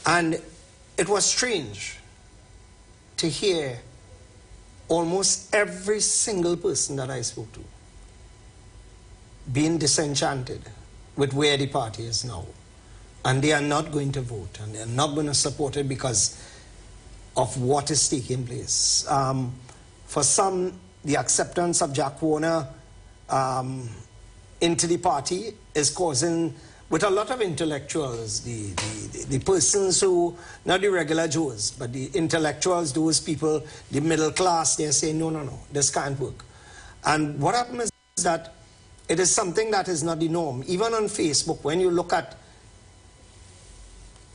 And it was strange to hear almost every single person that I spoke to being disenchanted with where the party is now. And they are not going to vote, and they are not going to support it because of what is taking place. For some, the acceptance of Jack Warner into the party is causing, with a lot of intellectuals, the persons who, not the regular Joes, but the intellectuals, those people, the middle class, they're saying, no, no, no, this can't work. And what happens is that it is something that is not the norm. Even on Facebook, when you look at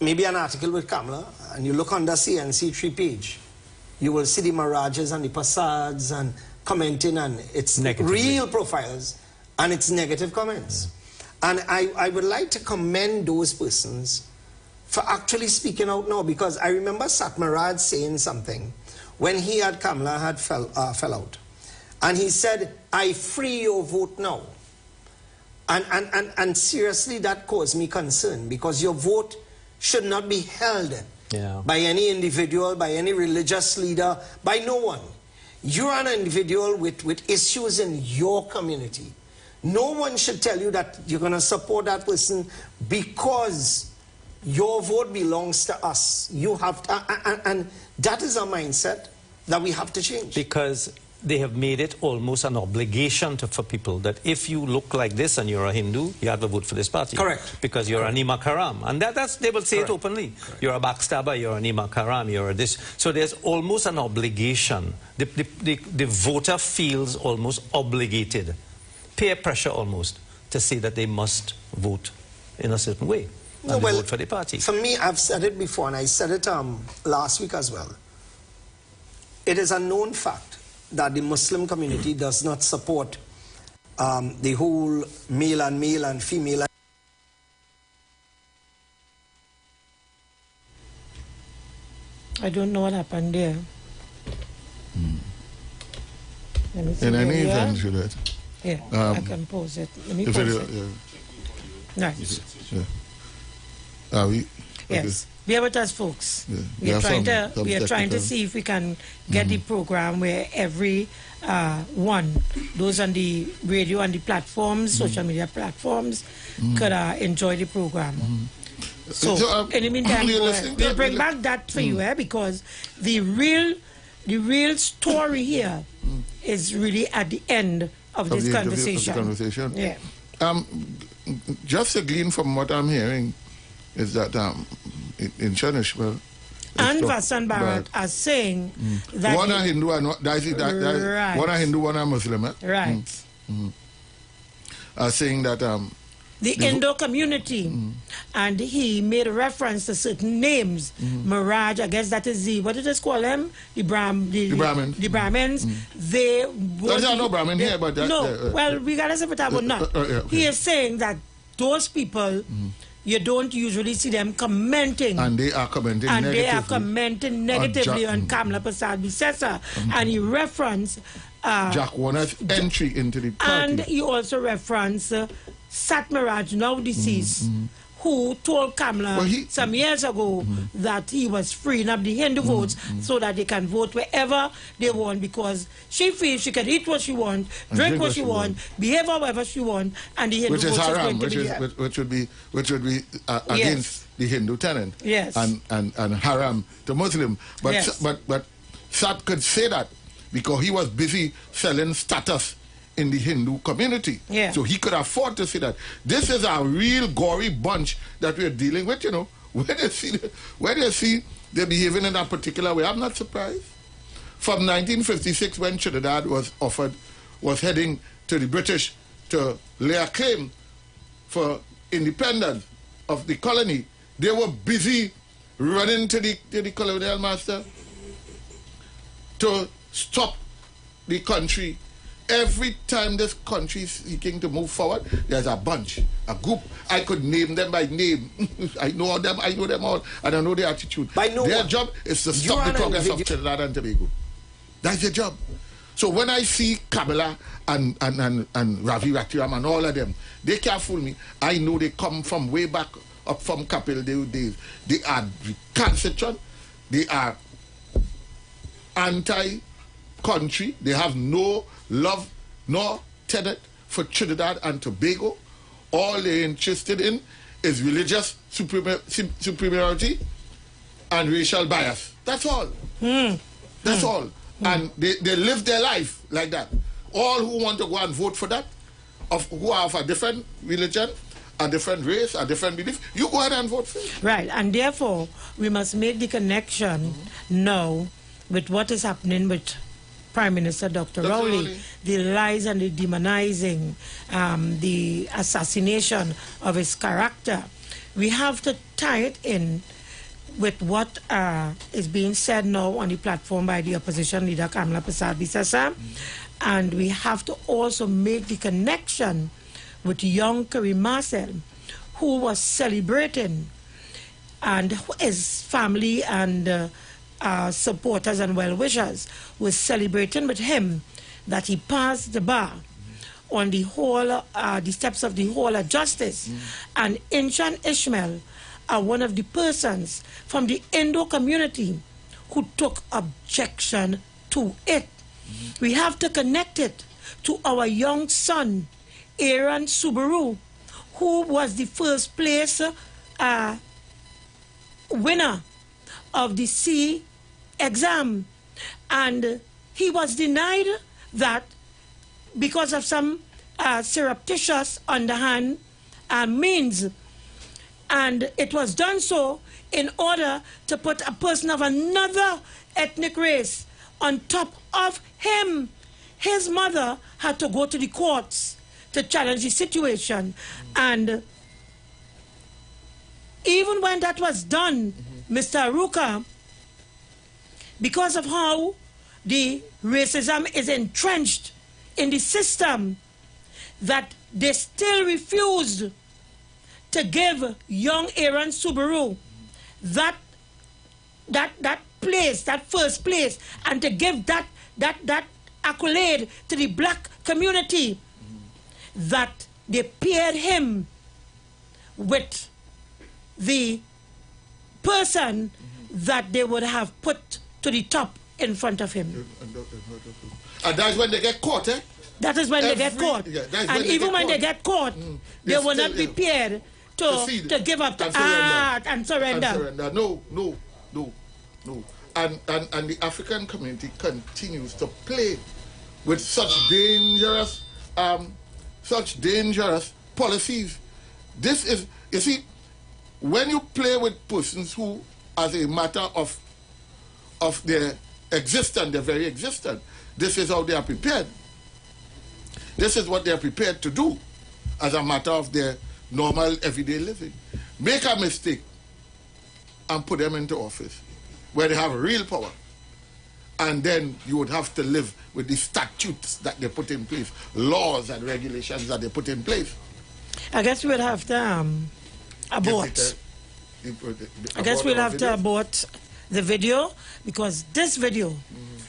maybe an article with Kamala, and you look on the CNC3 page, you will see the mirages and the facades and commenting, and it's real profiles, and it's negative comments. And I would like to commend those persons for actually speaking out now, because I remember Satmaraj saying something when he had Kamala had fell out. And he said, I free your vote now. And seriously, that caused me concern, because your vote should not be held by any individual, by any religious leader, by no one. You're an individual with issues in your community. No one should tell you that you're going to support that person because your vote belongs to us. You have to, and that is a mindset that we have to change. Because they have made it almost an obligation for people that if you look like this and you're a Hindu, you have to vote for this party. Correct. Because you're an Imam Karam. And that's, they will say it openly. Correct. You're a backstabber, you're an Imam Karam, you're a this. So there's almost an obligation. The voter feels almost obligated, peer pressure almost, to say that they must vote in a certain way. And well, vote for the party. For me, I've said it before, and I said it last week as well. It is a known fact that the Muslim community does not support the whole male and female. I don't know what happened there. In any event, Juliet. Yeah, I can pause it. Let me pause it. Right. Yeah. Are we? Yes. Bear with us, folks. Yeah. We are trying to see if we can get the program where every one, those on the radio and the platforms, social media platforms, could enjoy the program. So in the meantime, we'll bring back that for you, because the real story here is really at the end of this conversation. Yeah. Just to glean from what I'm hearing is that in Chanishwell and Vasant Bharat are saying that one a Hindu and one a Hindu, one a Muslim. Right. Are saying that the Indo community, and he made a reference to certain names. Miraj, I guess that is the, what did it call them? The Brahmins. The Brahmins. They there's no Brahmin here, but that, no. Well, regardless of it, I would not. Okay. He is saying that those people, you don't usually see them commenting. And they are commenting negatively. They are commenting negatively on Kamala Prasad Bisesa. And he referenced Jack Warner's entry into the party. And he also referenced Satmaraj, now deceased, who told Kamala some years ago that he was freeing up the Hindu votes so that they can vote wherever they want, because she feels she can eat what she wants, drink what she wants, behave however she wants, and the Hindu votes is going to be which would be against the Hindu tenant. Yes. And haram to Muslim. But but Sat could say that because he was busy selling status in the Hindu community. Yeah. So he could afford to say that. This is a real gory bunch that we're dealing with, you know. Where they see they're behaving in a particular way, I'm not surprised. From 1956, when Trinidad was heading to the British to lay a claim for independence of the colony, they were busy running to the colonial master to stop the country. Every time this country is seeking to move forward, there's a bunch, a group. I could name them by name. I know them all, and I know their attitude. Their job is to stop the progress of Trinidad and Tobago. That's their job. So when I see Kamala and Ravi Ratiram and all of them, they can't fool me. I know they come from way back up from Kapil Dev days. They are recalcitrant. They are anti-country. They have no love nor tenet for Trinidad and Tobago. All they're interested in is religious superiority and racial bias. That's all. That's all. And they live their life like that. All who want to go and vote for that, who are of a different religion, a different race, a different belief, you go ahead and vote for it. Right, and therefore, we must make the connection now with what is happening with Prime Minister Dr. Rowley, the lies and the demonizing, the assassination of his character. We have to tie it in with what is being said now on the platform by the opposition leader Kamala Persad-Bissessar, and we have to also make the connection with young Karim Marcel, who was celebrating, and his family and supporters and well-wishers was celebrating with him that he passed the bar on the hall, the steps of the Hall of Justice. And Inchan Ishmael are one of the persons from the Indo community who took objection to it. We have to connect it to our young son, Aaron Subaru, who was the first place winner of the C exam, and he was denied that because of some surreptitious underhand means, and it was done so in order to put a person of another ethnic race on top of him. His mother had to go to the courts to challenge the situation, and even when that was done, Mr. Aruka, because of how the racism is entrenched in the system, that they still refused to give young Aaron Subaru that place, that first place, and to give that accolade to the black community, that they paired him with the person that they would have put to the top in front of him. And that's when they get caught, eh? That is when they get caught. Yeah, and even when they get caught, they will not be prepared to give up and surrender. No. And the African community continues to play with such dangerous policies. This is, you see, when you play with persons who, as a matter of their existence, their very existence, this is how they are prepared. This is what they are prepared to do as a matter of their normal everyday living. Make a mistake and put them into office where they have real power. And then you would have to live with the statutes that they put in place, laws and regulations that they put in place. I guess we'll have to abort. I guess we'll have to abort the video, because this video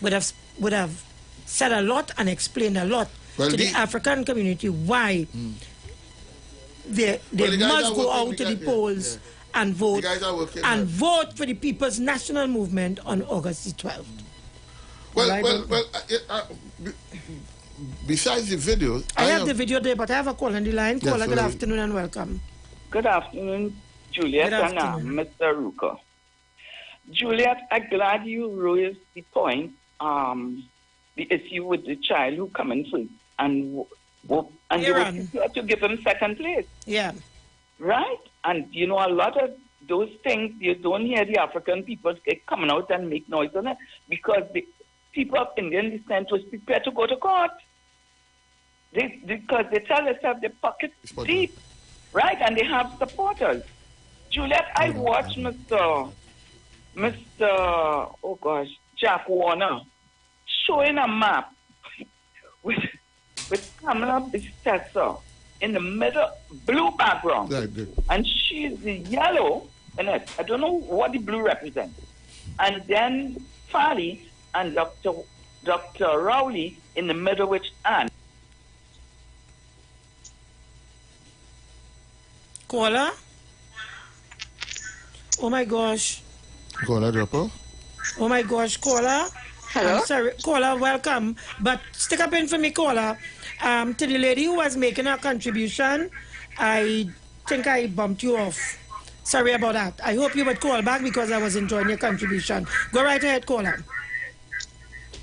would have said a lot and explained a lot to the African community why they must go out to the polls and vote, vote for the People's National Movement on August the 12th. Besides the video, I have the video there, but I have a call on the line. Caller, good afternoon and welcome. Good afternoon, Juliet and Mr. Ruka. Juliet, I'm glad you raised the point, the issue with the child who come in first and you were to give him second place. Yeah. Right? And you know, a lot of those things, you don't hear the African people coming out and make noise on it, because the people of Indian descent was prepared to go to court. Because they tell us have their pockets deep, right? And they have supporters. Juliet, I watched Mr. Jack Warner showing a map with Kamala Bissessar in the middle, blue background. And she's the yellow in it. I don't know what the blue represents. And then Fali and Dr. Rowley in the middle, which Anne. Caller? Oh my gosh. Caller drop off. Oh my gosh, caller. Hello? I'm sorry, caller, welcome. But stick up in for me, caller. To the lady who was making her contribution, I think I bumped you off. Sorry about that. I hope you would call back because I was enjoying your contribution. Go right ahead, caller.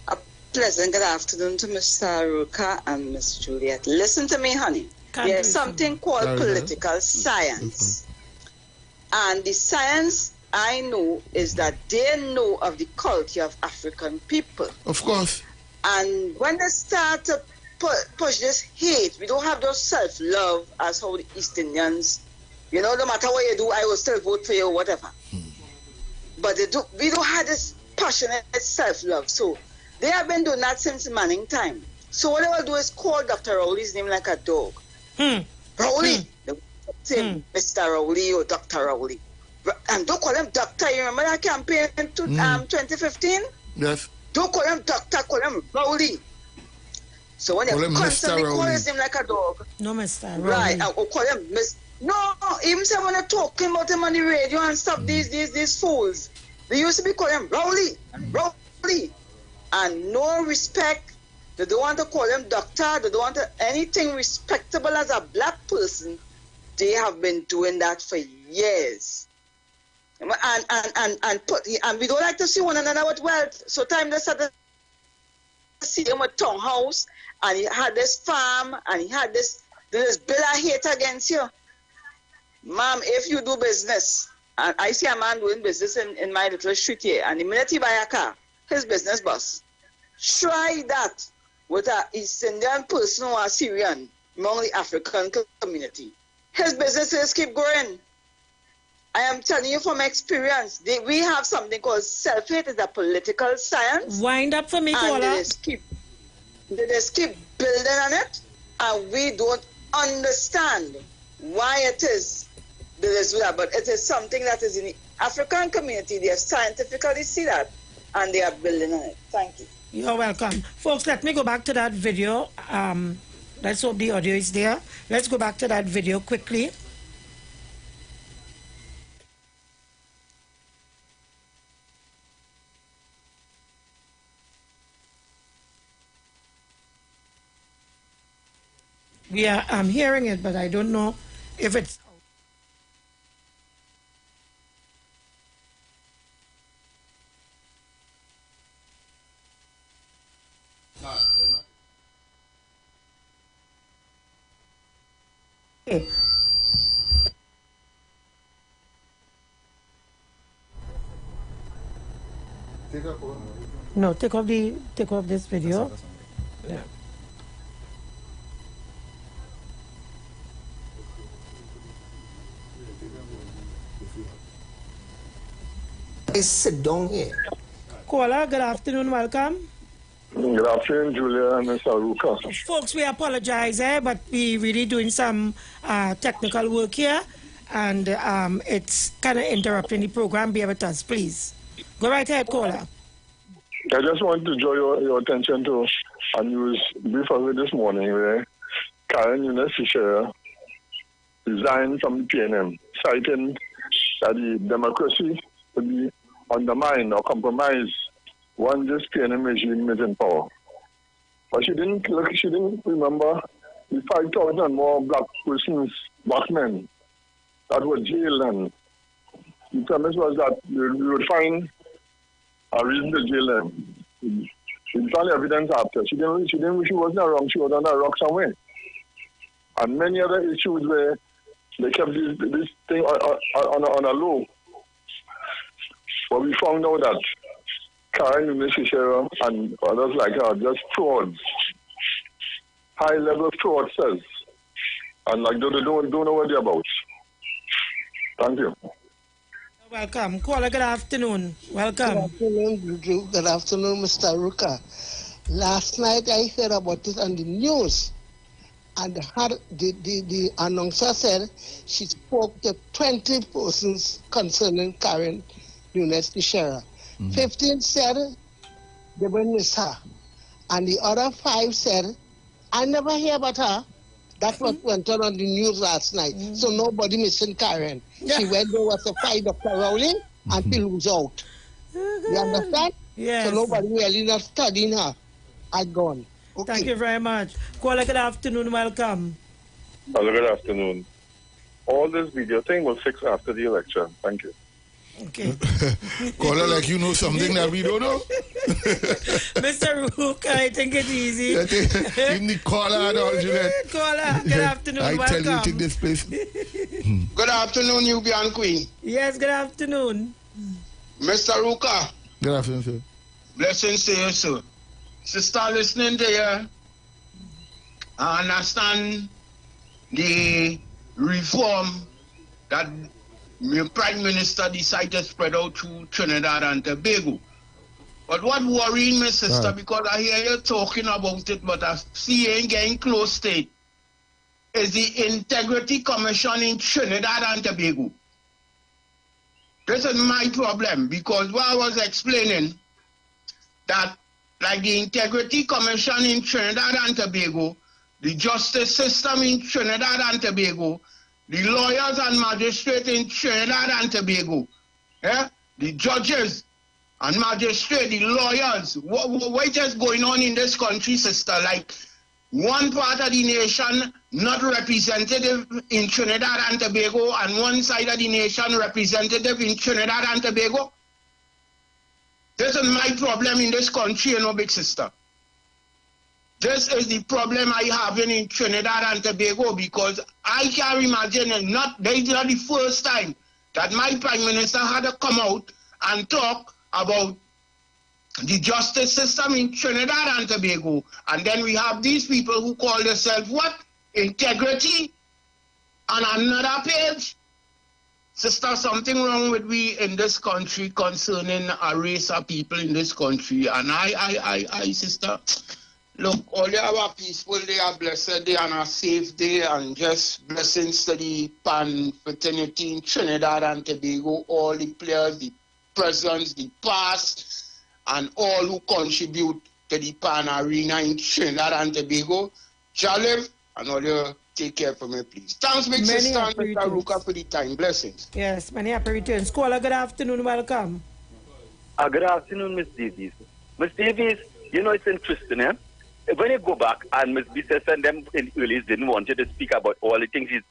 A pleasant good afternoon to Mr. Ruka and Miss Juliet. Listen to me, honey. There's something called political science. And the science I know is that they know of the culture of African people. Of course. And when they start to push this hate, we don't have those self-love as how the East Indians, you know, no matter what you do, I will still vote for you or whatever. But we don't have this passionate self-love. So they have been doing that since Manning time. So what they will do is call Dr. Rowley's name like a dog. Rowley. They say Mr. Rowley or Dr. Rowley. And don't call him doctor. You remember that campaign in 2015? Yes. Don't call him doctor, call him Rowley. So when you constantly call him like a dog. No, Mr. Rowley. Right, or call him Miss. No, even say when they're talking about him on the radio and stuff, these fools, they used to be calling him Rowley, Rowley. And no respect. They don't want to call him doctor. They don't want anything respectable as a black person. They have been doing that for years. And we don't like to see one another with wealth. So time they started to see him with townhouse, and he had this farm, and he had this bill of hate against you. Ma'am, if you do business, and I see a man doing business in my little street here, and the minute he buy a car, his business bus. Try that with an East Indian person or a Syrian among the African community. His businesses keep growing. I am telling you from experience, we have something called self-hate. It's a political science. Wind up for me, caller. They just keep building on it, and we don't understand why it is they just do that. But it is something that is in the African community. They have scientifically see that, and they are building on it. Thank you. You're welcome. Folks, let me go back to that video. Let's hope the audio is there. Let's go back to that video quickly. I'm hearing it, but I don't know if it's... Okay. No, take off this video. Yeah. Sit down here. Caller, good afternoon, welcome. Good afternoon, Julia and Mr. Ruka. Folks, we apologize, but we really doing some technical work here, and it's kind of interrupting the program. Bear with us, please. Go right ahead, caller. I just want to draw your attention to a news brief of it this morning where Karen Eunice resigned from the PNM, citing that the democracy would be undermined or compromised once this PNM regime is in power. But she didn't remember the 5,000 more black men that were jailed, and the premise was that we would find a reason to jail them. She found evidence after. She wasn't around, she was on a rock somewhere. And many other issues where they kept this thing on a low. But we found out that Karen Eunice and others like her are just frauds, high-level fraudsters, and like they don't know what they're about. Thank you. Welcome. Caller, good afternoon. Welcome. Good afternoon, good afternoon, Mr. Ruka. Last night I heard about it on the news, and the announcer said she spoke to 20 persons concerning Karen Eunice Teixeira. 15 said they will miss her, and the other 5 said, I never hear about her. That's what went on the news last night. So nobody missing Karen. She went there was a fight of Rowling and she lose out. You understand? Yes. So nobody really not studying her. I gone. Okay. Thank you very much. Caller, good afternoon. Welcome. Hello, good afternoon. All this video thing will fix after the election. Thank you. Okay. Caller, like you know something that we don't know. Mr. Rook, I think it's easy. Even the caller and all, Juliet. Caller, good afternoon. I Welcome. tell you, take this place. Good afternoon, Nubian Queen. Yes, good afternoon. Mr. Ruka. Good afternoon, sir. Blessings to you, sir. Sister, listening to you, I understand the reform that the Prime Minister decided to spread out to Trinidad and Tobago. But what worrying me, sister, because I hear you talking about it, but I see you ain't getting close to it, is the Integrity Commission in Trinidad and Tobago. This is my problem, because what I was explaining, that like the Integrity Commission in Trinidad and Tobago, the justice system in Trinidad and Tobago, the lawyers and magistrates in Trinidad and Tobago, the judges and magistrates, the lawyers, what is going on in this country, sister? Like one part of the nation not representative in Trinidad and Tobago, and one side of the nation representative in Trinidad and Tobago. This is my problem in this country, you know, big sister. This is the problem I have in Trinidad and Tobago, because I can't imagine it. This is not the first time that my Prime Minister had to come out and talk about the justice system in Trinidad and Tobago. And then we have these people who call themselves what? Integrity. On another page. Sister, something wrong with we in this country concerning a race of people in this country. And I, sister, look, all they have a peaceful day, a blessed day, and a safe day, and just blessings to the Pan fraternity in Trinidad and Tobago, all the players, the presents, the past, and all who contribute to the Pan arena in Trinidad and Tobago. Jalil, and all you take care for me, please. Thanks, big sister, and Mr. Ruka, for the time. Blessings. Yes, many happy returns. Caller, good afternoon. Welcome. Good afternoon, Miss Davies. Miss Davies, you know, it's interesting, eh? When you go back, and Ms. Bisses and them in the early days didn't want you to speak about all the things he's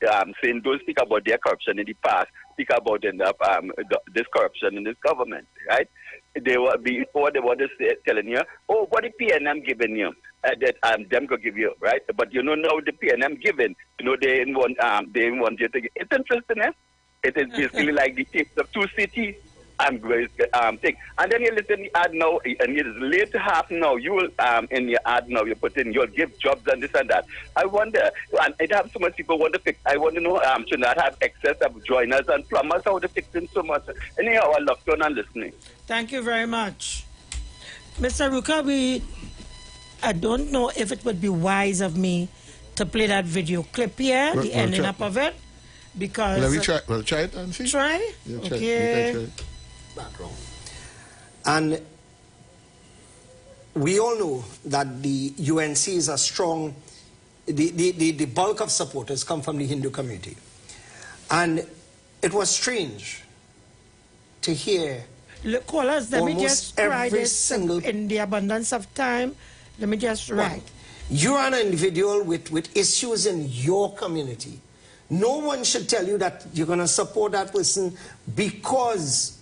saying, don't speak about their corruption in the past, speak about this corruption in this government, right? They were before they were just telling you, oh, what the PNM giving you, that them go give you, right? But you know now the PNM giving, you know they didn't want you to get. It's interesting, eh? It is basically like the case of two cities. Thing. And then you listen to the ad now, and it is late half now. You will in your ad now you put in, you'll give jobs and this and that. I wonder, and it have so much people want to fix. I want to know should not have excess of joiners and plumbers. How they fixing so much? Anyhow, I love to and listening. Thank you very much, Mr. Ruka. I don't know if it would be wise of me to play that video clip here, the ending up of it, because. We'll try it and see. Try? Yeah, okay. Try. Background. And we all know that the UNC is a strong, the bulk of supporters come from the Hindu community. And it was strange to hear. Look, callers, let me just try this in the abundance of time. Let me just write. You're an individual with issues in your community. No one should tell you that you're going to support that person because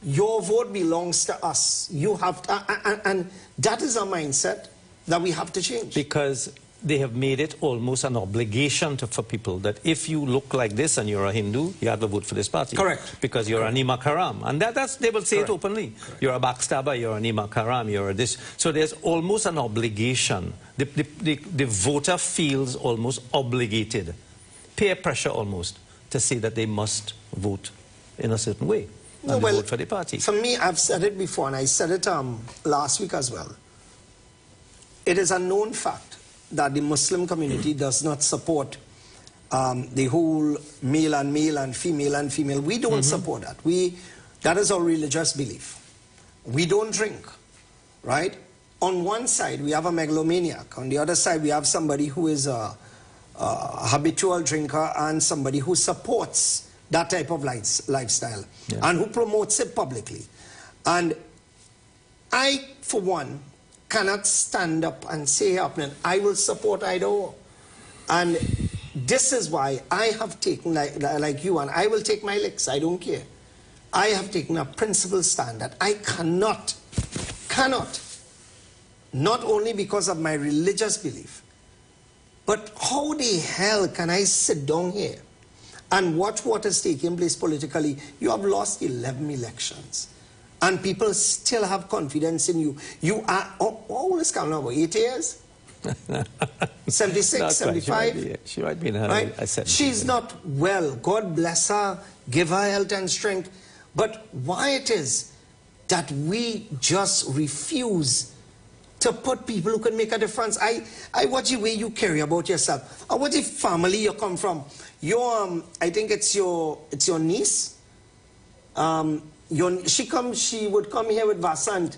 your vote belongs to us. You have to, and that is a mindset that we have to change. Because they have made it almost an obligation for people that if you look like this and you're a Hindu, you have to vote for this party. Correct. Because you're an Imakaram. And that's they will say it openly. Correct. You're a backstabber, you're an Imakaram, you're a this. So there's almost an obligation. The voter feels almost obligated, peer pressure almost, to say that they must vote in a certain way. And vote for the party. For me, I've said it before, and I said it last week as well. It is a known fact that the Muslim community does not support the whole male and female. We don't support that. That is our religious belief. We don't drink, right? On one side, we have a megalomaniac. On the other side, we have somebody who is habitual drinker and somebody who supports that type of lifestyle and who promotes it publicly. And I, for one, cannot stand up and say, I will support Idaho. And this is why I have taken, like you, and I will take my licks, I don't care. I have taken a principled stand that I cannot, not only because of my religious belief, but how the hell can I sit down here and watch what is taking place politically? You have lost 11 elections, and people still have confidence in you. You are, how old is Kamala? About 8 years? 76, 75? She might be in her right? She's not well. God bless her, give her health and strength. But why it is that we just refuse to put people who can make a difference? I watch the way you carry about yourself. I watch the family you come from. Your, I think it's your niece. She would come here with Vasant.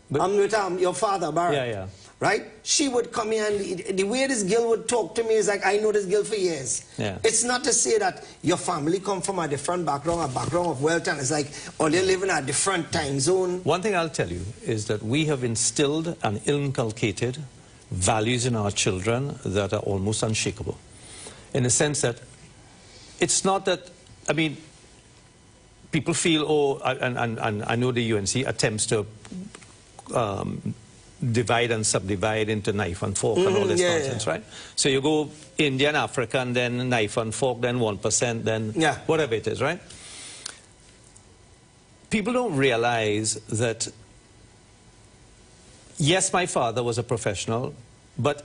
With your father, Barrett. Right? She would come here, and the way this girl would talk to me is like, I know this girl for years. It's not to say that your family come from a different background, a background of wealth, and it's like, or they live in a different time zone. One thing I'll tell you is that we have instilled and inculcated values in our children that are almost unshakable. In the sense that it's not that, I mean, people feel, and I know the UNC attempts to divide and subdivide into knife and fork and all this nonsense, right? So you go India and Africa, and then knife and fork, then 1%, then whatever it is, right? People don't realize that, yes, my father was a professional, but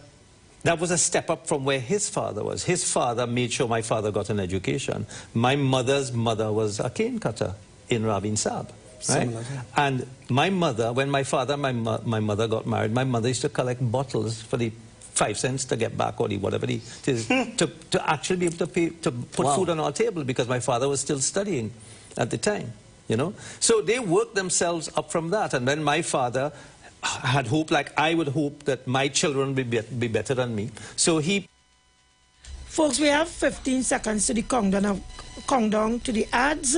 that was a step up from where his father was. His father made sure my father got an education. My mother's mother was a cane cutter in Ravin Saab. Right? And my mother, when my father and my mother got married, my mother used to collect bottles for the 5 cents to get back, or the whatever it is, to actually be able to pay, to put food on our table, because my father was still studying at the time, you know. So they worked themselves up from that. And then my father had hope, like I would hope that my children would be better than me. So he... Folks, we have 15 seconds to the countdown to the ads.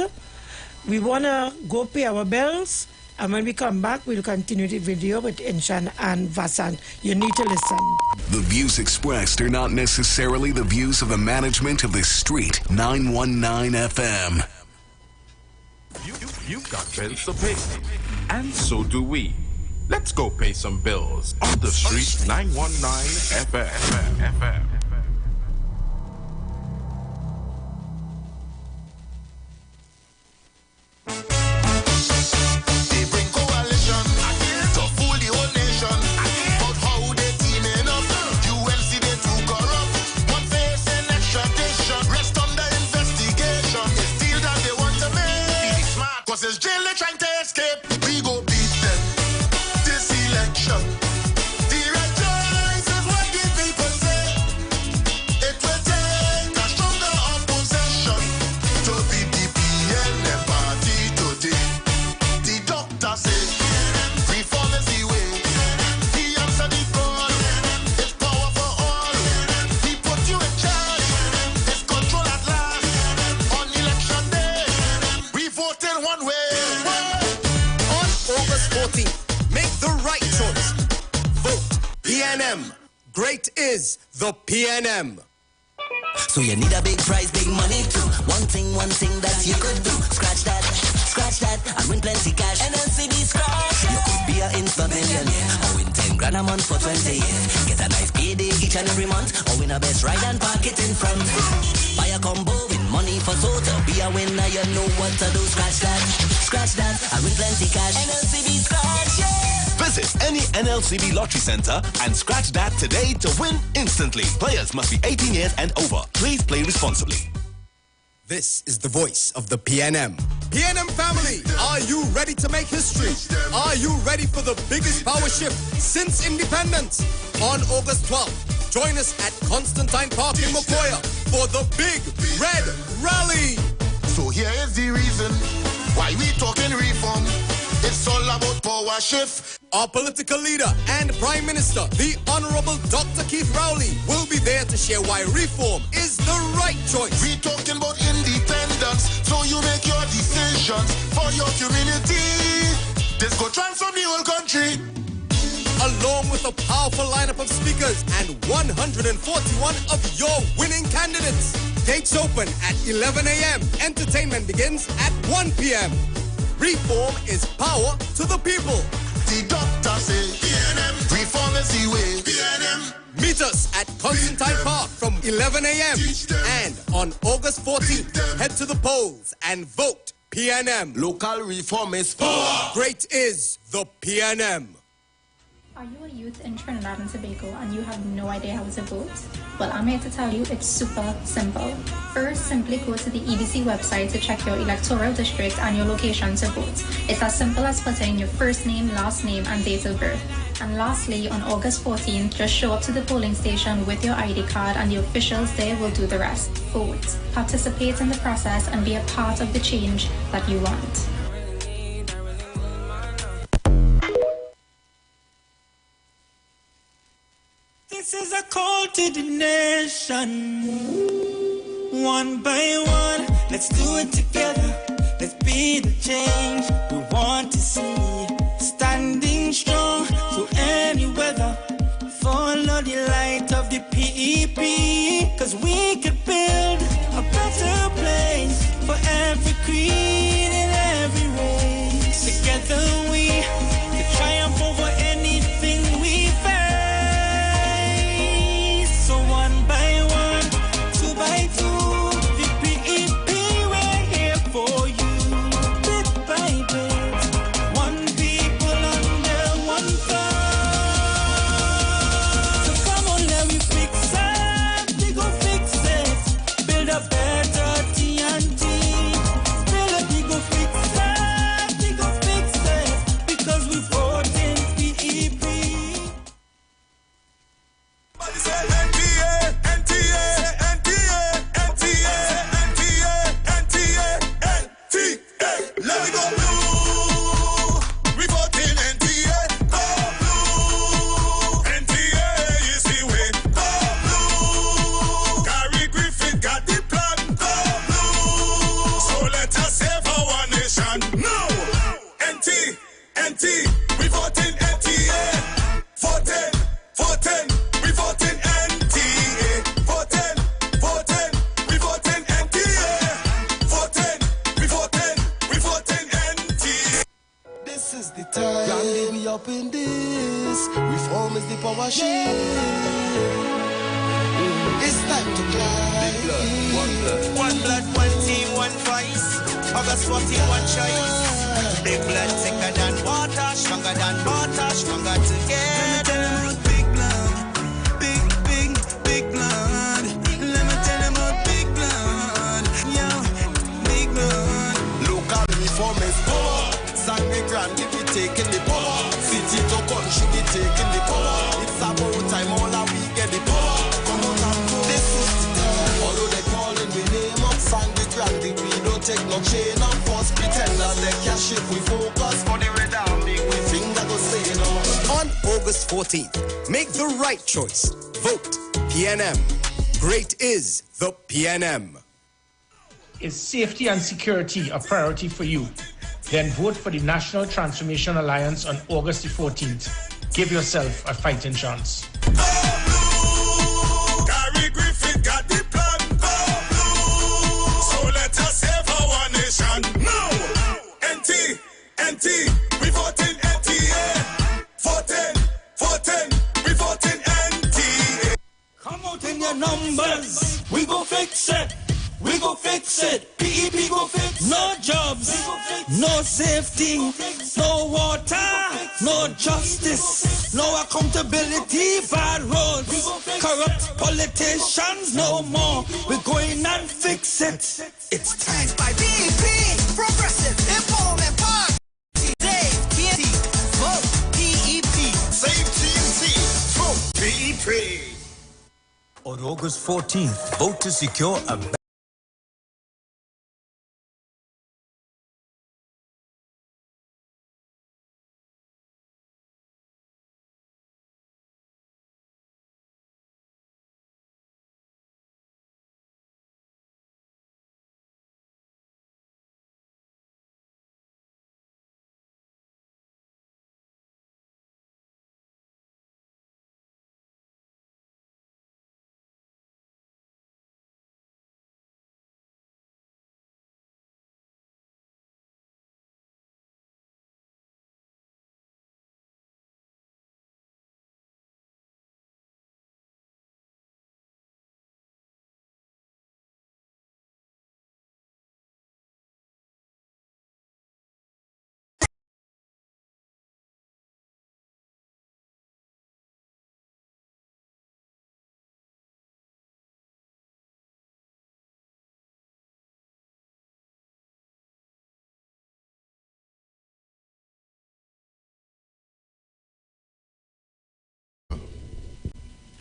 We want to go pay our bills, and when we come back, we'll continue the video with Inshan and Vasant. You need to listen. The views expressed are not necessarily the views of the management of The Street 919 FM. You've got bills to pay, and so do we. Let's go pay some bills on The Street 919 FM. It's jail they're trying to escape. We go beat them this election. The red choice is what the people say. It will take a stronger opposition to beat the PNM party today. The doctor said reform is the way. He answered the call. It's power for all. He put you in charge. It's control at last. On election day, we voted one way. August 14th, make the right choice. Vote PNM. Great is the PNM. So you need a big prize, big money too. One thing that you could do. Scratch that, and win plenty cash. NLCB scratch. You could be an instant millionaire, or win 10 grand a month for 20 years. Get a nice payday each and every month, or win a best ride and park it in front. Buy a combo, win money for total. Be a winner, you know what to do. Scratch that, and win plenty cash. NLCB scratch, yeah. Visit any NLCB lottery center and scratch that today to win instantly. Players must be 18 years and over. Please play responsibly. This is the voice of the PNM. PNM family, are you ready to make history? Are you ready for the biggest power shift since independence? On August 12th, join us at Constantine Park in Mokoya for the Big Red Rally. So here is the reason why we talking reform. It's all about power shift. Our political leader and Prime Minister, the Honorable Dr. Keith Rowley, will be there to share why reform is the right choice. We talking about independence, so you make your decisions for your community. This go transform the whole country. Along with a powerful lineup of speakers and 141 of your winning candidates. Gates open at 11 a.m. Entertainment begins at 1 p.m. Reform is power to the people. The doctor say PNM, reform is the way. PNM. Meet us at Constantine Park from 11 a.m. And on August 14th, head to the polls and vote PNM. Local reform is power. Great is the PNM. Are you a youth in Trinidad and Tobago and you have no idea how to vote? Well, I'm here to tell you it's super simple. First, simply go to the EBC website to check your electoral district and your location to vote. It's as simple as putting your first name, last name, and date of birth. And lastly, on August 14th, just show up to the polling station with your ID card and the officials there will do the rest. Vote, participate in the process, and be a part of the change that you want. This is a call to the nation. One by one, let's do it together. Let's be the change we want to see. Standing strong through any weather. Follow the light of the PEP. Cause we could build a better place for every creed and every race. Together we can triumph over anything we face. August 14th. Make the right choice. Vote PNM. Great is the PNM. Is safety and security a priority for you? Then vote for the National Transformation Alliance on August the 14th. Give yourself a fighting chance. We voting NTA. Voting, we voting NTA. Come out in your numbers. We go fix it. We go fix it. PEP go fix it. No jobs, no safety, no water, no justice, no accountability, bad roads, corrupt politicians, no more. We're going and fix it. It's time. By PEP, Progressive Empowerment Party. On August 14th, vote to secure a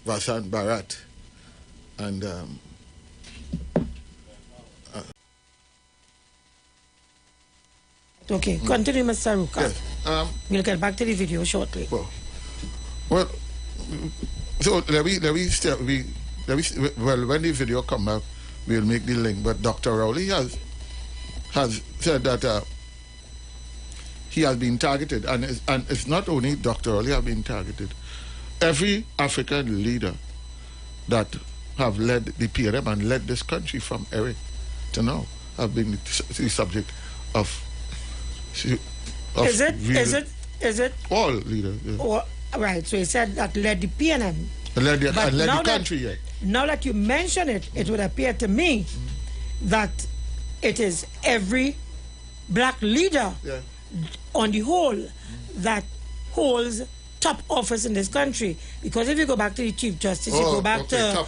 Vasant Bharat. And okay, continue, Mr. Ruka. Yes, we'll get back to the video shortly. Well, so let me when the video come back, we'll make the link. But Dr. Rowley has said that he has been targeted, and it's not only Dr. Rowley has been targeted. Every African leader that have led the PNM and led this country from Eric to now have been the subject of is it all leaders? Yeah. Or, right. So he said that led the PNM. Led the country. Yeah. Now that you mention it, it would appear to me that it is every black leader on the whole that holds top office in this country. Because if you go back to the Chief Justice, you go back to the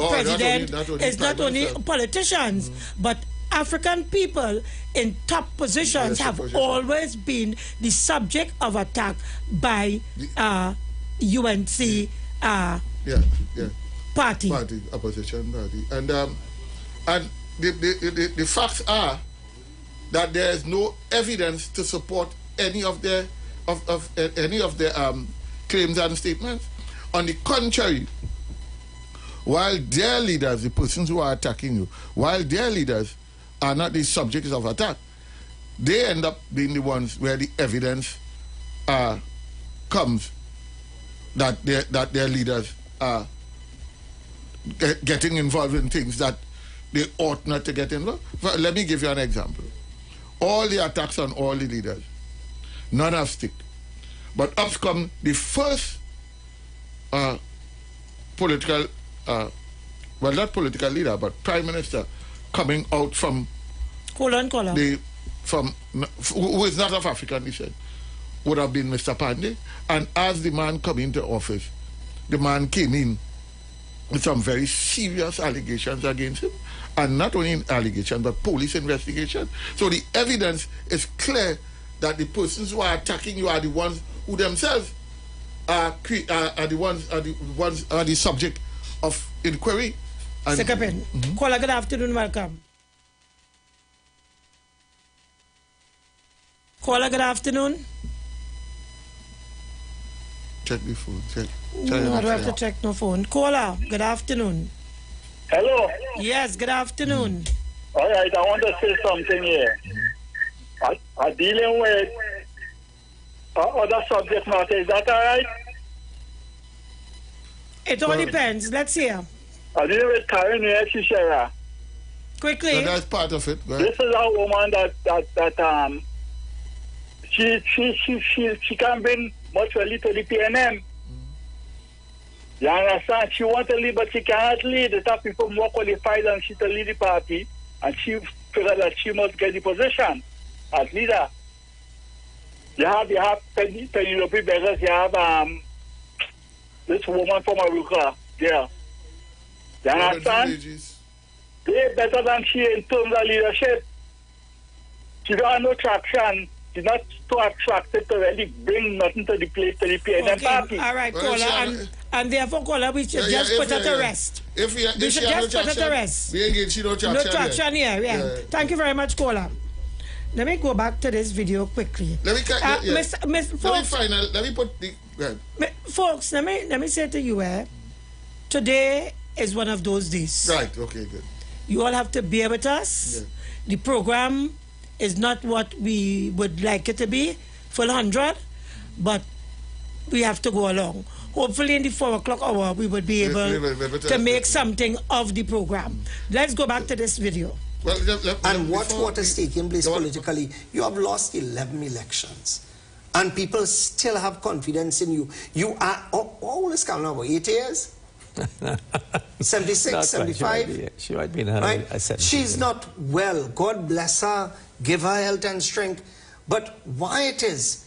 President, it's not only politicians, but African people in top positions have always been the subject of attack by UNC party, opposition party, and the facts are that there is no evidence to support any of their claims and statements. On the contrary, while their leaders, the persons who are attacking you, while their leaders are not the subjects of attack, they end up being the ones where the evidence comes that their leaders are getting involved in things that they ought not to get involved. Let me give you an example. All the attacks on all the leaders, none have stick. But up come the first political, well, not political leader, but prime minister coming out from who is not of African descent, would have been Mr. Pandey. And as the man come into office, the man came in with some very serious allegations against him. And not only allegations, but police investigation. So the evidence is clear that the persons who are attacking you are the ones who themselves are the subject of inquiry. Sekapin, Kola, good afternoon, welcome. Kola, good afternoon. Check the phone. Check. I don't have to check no phone. Kola, good afternoon. Hello. Yes, good afternoon. All right, I want to say something here. I'm dealing with other subject matter. Is that all right? It all depends. Let's hear. I'm dealing with Karen Shishera. Quickly. So that's part of it. This is a woman that she can bring much value to the PNM. You understand? She wants to lead, but she cannot lead. The top people more qualified than she to lead the party, and she figures that she must get the position as leader. You have Penelope Beggars, you have this woman from Aruka there. You understand? They're better than she in terms of leadership. She don't have no traction. She's not too attracted to really bring nothing to the place to the PNM party. All right, Kola, and therefore, Kola, we should just put her to rest. We should just put her to rest. No traction here. Yeah. Thank you very much, Kola. Let me go back to this video quickly. Let me put the folks. Let me say to you, today is one of those days. Right. Okay. Good. You all have to bear with us. Yeah. The program is not what we would like it to be, full 100, but we have to go along. Hopefully in the 4 o'clock hour, we would be able to make something of the program. Let's go back to this video. Well, and watch what is taking place politically. You have lost 11 elections, and people still have confidence in you. You are, all is coming over 8 years? 76, 75? She might be in her, right? She's not well. God bless her, give her health and strength. But why it is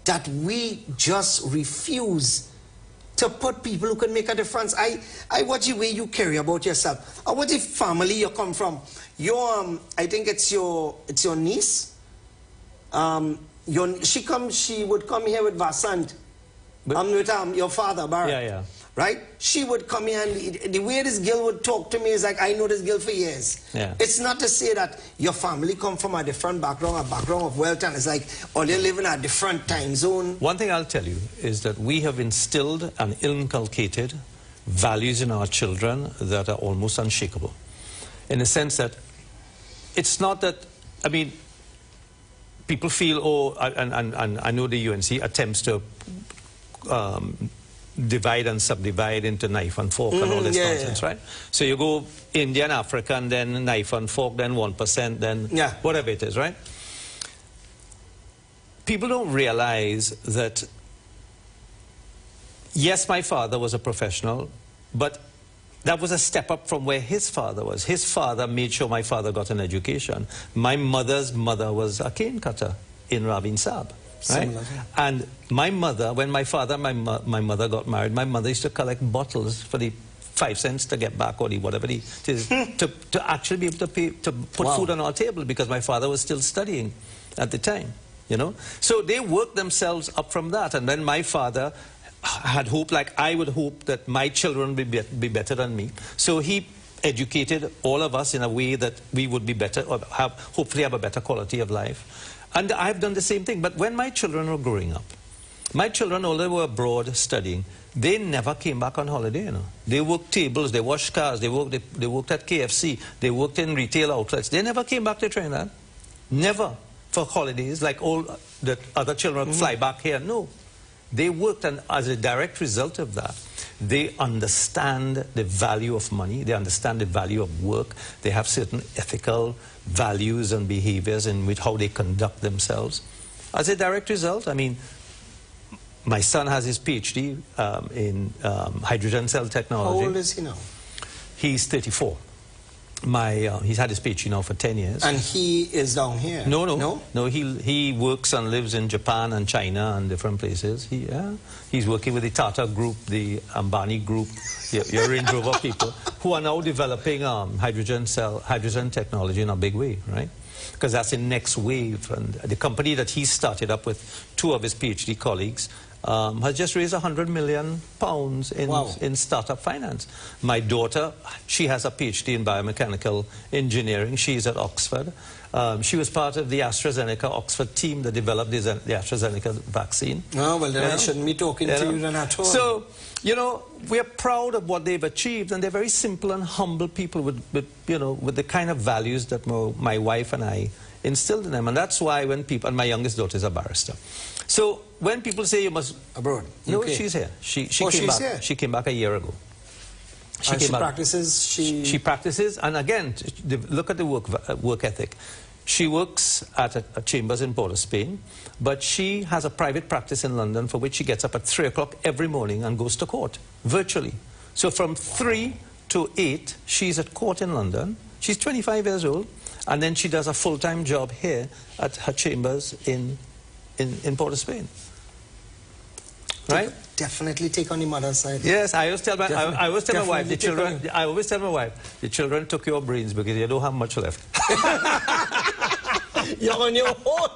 that we just refuse to put people who can make a difference? I watch the way you carry about yourself. I watch the family you come from. Your, I think it's your niece. She would come here with Vasant. With your father, Barrett. Yeah. right? She would come here and the way this girl would talk to me is like, I know this girl for years. Yeah. It's not to say that your family come from a different background, a background of wealth, and it's like, or they live in a different time zone. One thing I'll tell you is that we have instilled and inculcated values in our children that are almost unshakable. In the sense that it's not that, I mean, people feel, oh, and I know the UNC attempts to divide and subdivide into knife and fork and all this nonsense, right? So you go India and Africa, and then knife and fork, then 1%, then whatever it is, right? People don't realize that, yes, my father was a professional, but that was a step up from where his father was. His father made sure my father got an education. My mother's mother was a cane cutter in Ravin Saab. Right? And my mother, when my father and my mother got married, my mother used to collect bottles for the 5 cents to get back, or the whatever it is, to actually be able to pay, to put food on our table, because my father was still studying at the time, you know. So they worked themselves up from that. And then my father had hope, like I would hope, that my children would be better than me. So he educated all of us in a way that we would be better, or hopefully have a better quality of life. And I've done the same thing. But when my children were growing up, my children, although they were abroad studying, they never came back on holiday, you know. They worked tables, they washed cars, they worked at KFC, they worked in retail outlets. They never came back to Trinidad. Never. For holidays, like all the other children fly back here. No. They worked, and as a direct result of that, they understand the value of money, they understand the value of work, they have certain ethical values and behaviors in which how they conduct themselves. As a direct result, I mean, my son has his PhD in hydrogen cell technology. How old is he now? He's 34. He's had his PhD now for 10 years. And he is down here? No, he works and lives in Japan and China and different places. He's working with the Tata Group, the Ambani Group, your Range Rover people, who are now developing hydrogen technology in a big way, right? Because that's the next wave. And the company that he started up with 2 of his PhD colleagues has just raised £100 million in startup finance. My daughter, she has a PhD in biomechanical engineering. She's at Oxford. She was part of the AstraZeneca Oxford team that developed the AstraZeneca vaccine. Oh, well, then I shouldn't be talking to you then at all. So, you know, we're proud of what they've achieved, and they're very simple and humble people with the kind of values that my wife and I instilled in them. And that's why when people, and my youngest daughter is a barrister. So when people say you must abroad, no, she's here. She came back. Here. She came back a year ago. She practices. She practices, and again, look at the work ethic. She works at a chambers in Port of Spain, but she has a private practice in London for which she gets up at 3 o'clock every morning and goes to court virtually. So from 3 to 8, she's at court in London. She's 25 years old, and then she does a full-time job here at her chambers in Port of Spain. Right? Definitely take on the mother's side. Yes, I always tell my wife, the children took your brains because you don't have much left. You're on your own.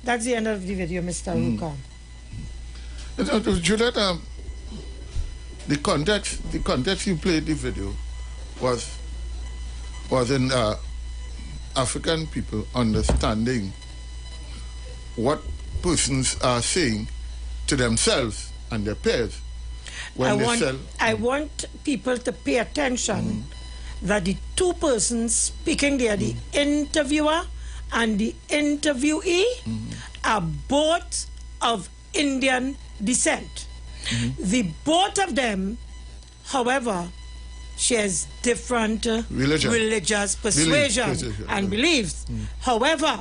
That's the end of the video, Mr. Ruka. Juliet, the context you played the video was in African people understanding what persons are saying to themselves and their peers when I want people to pay attention that the 2 persons speaking there, the interviewer and the interviewee, are both of Indian descent. The both of them, however, shares different religious persuasion and beliefs. However,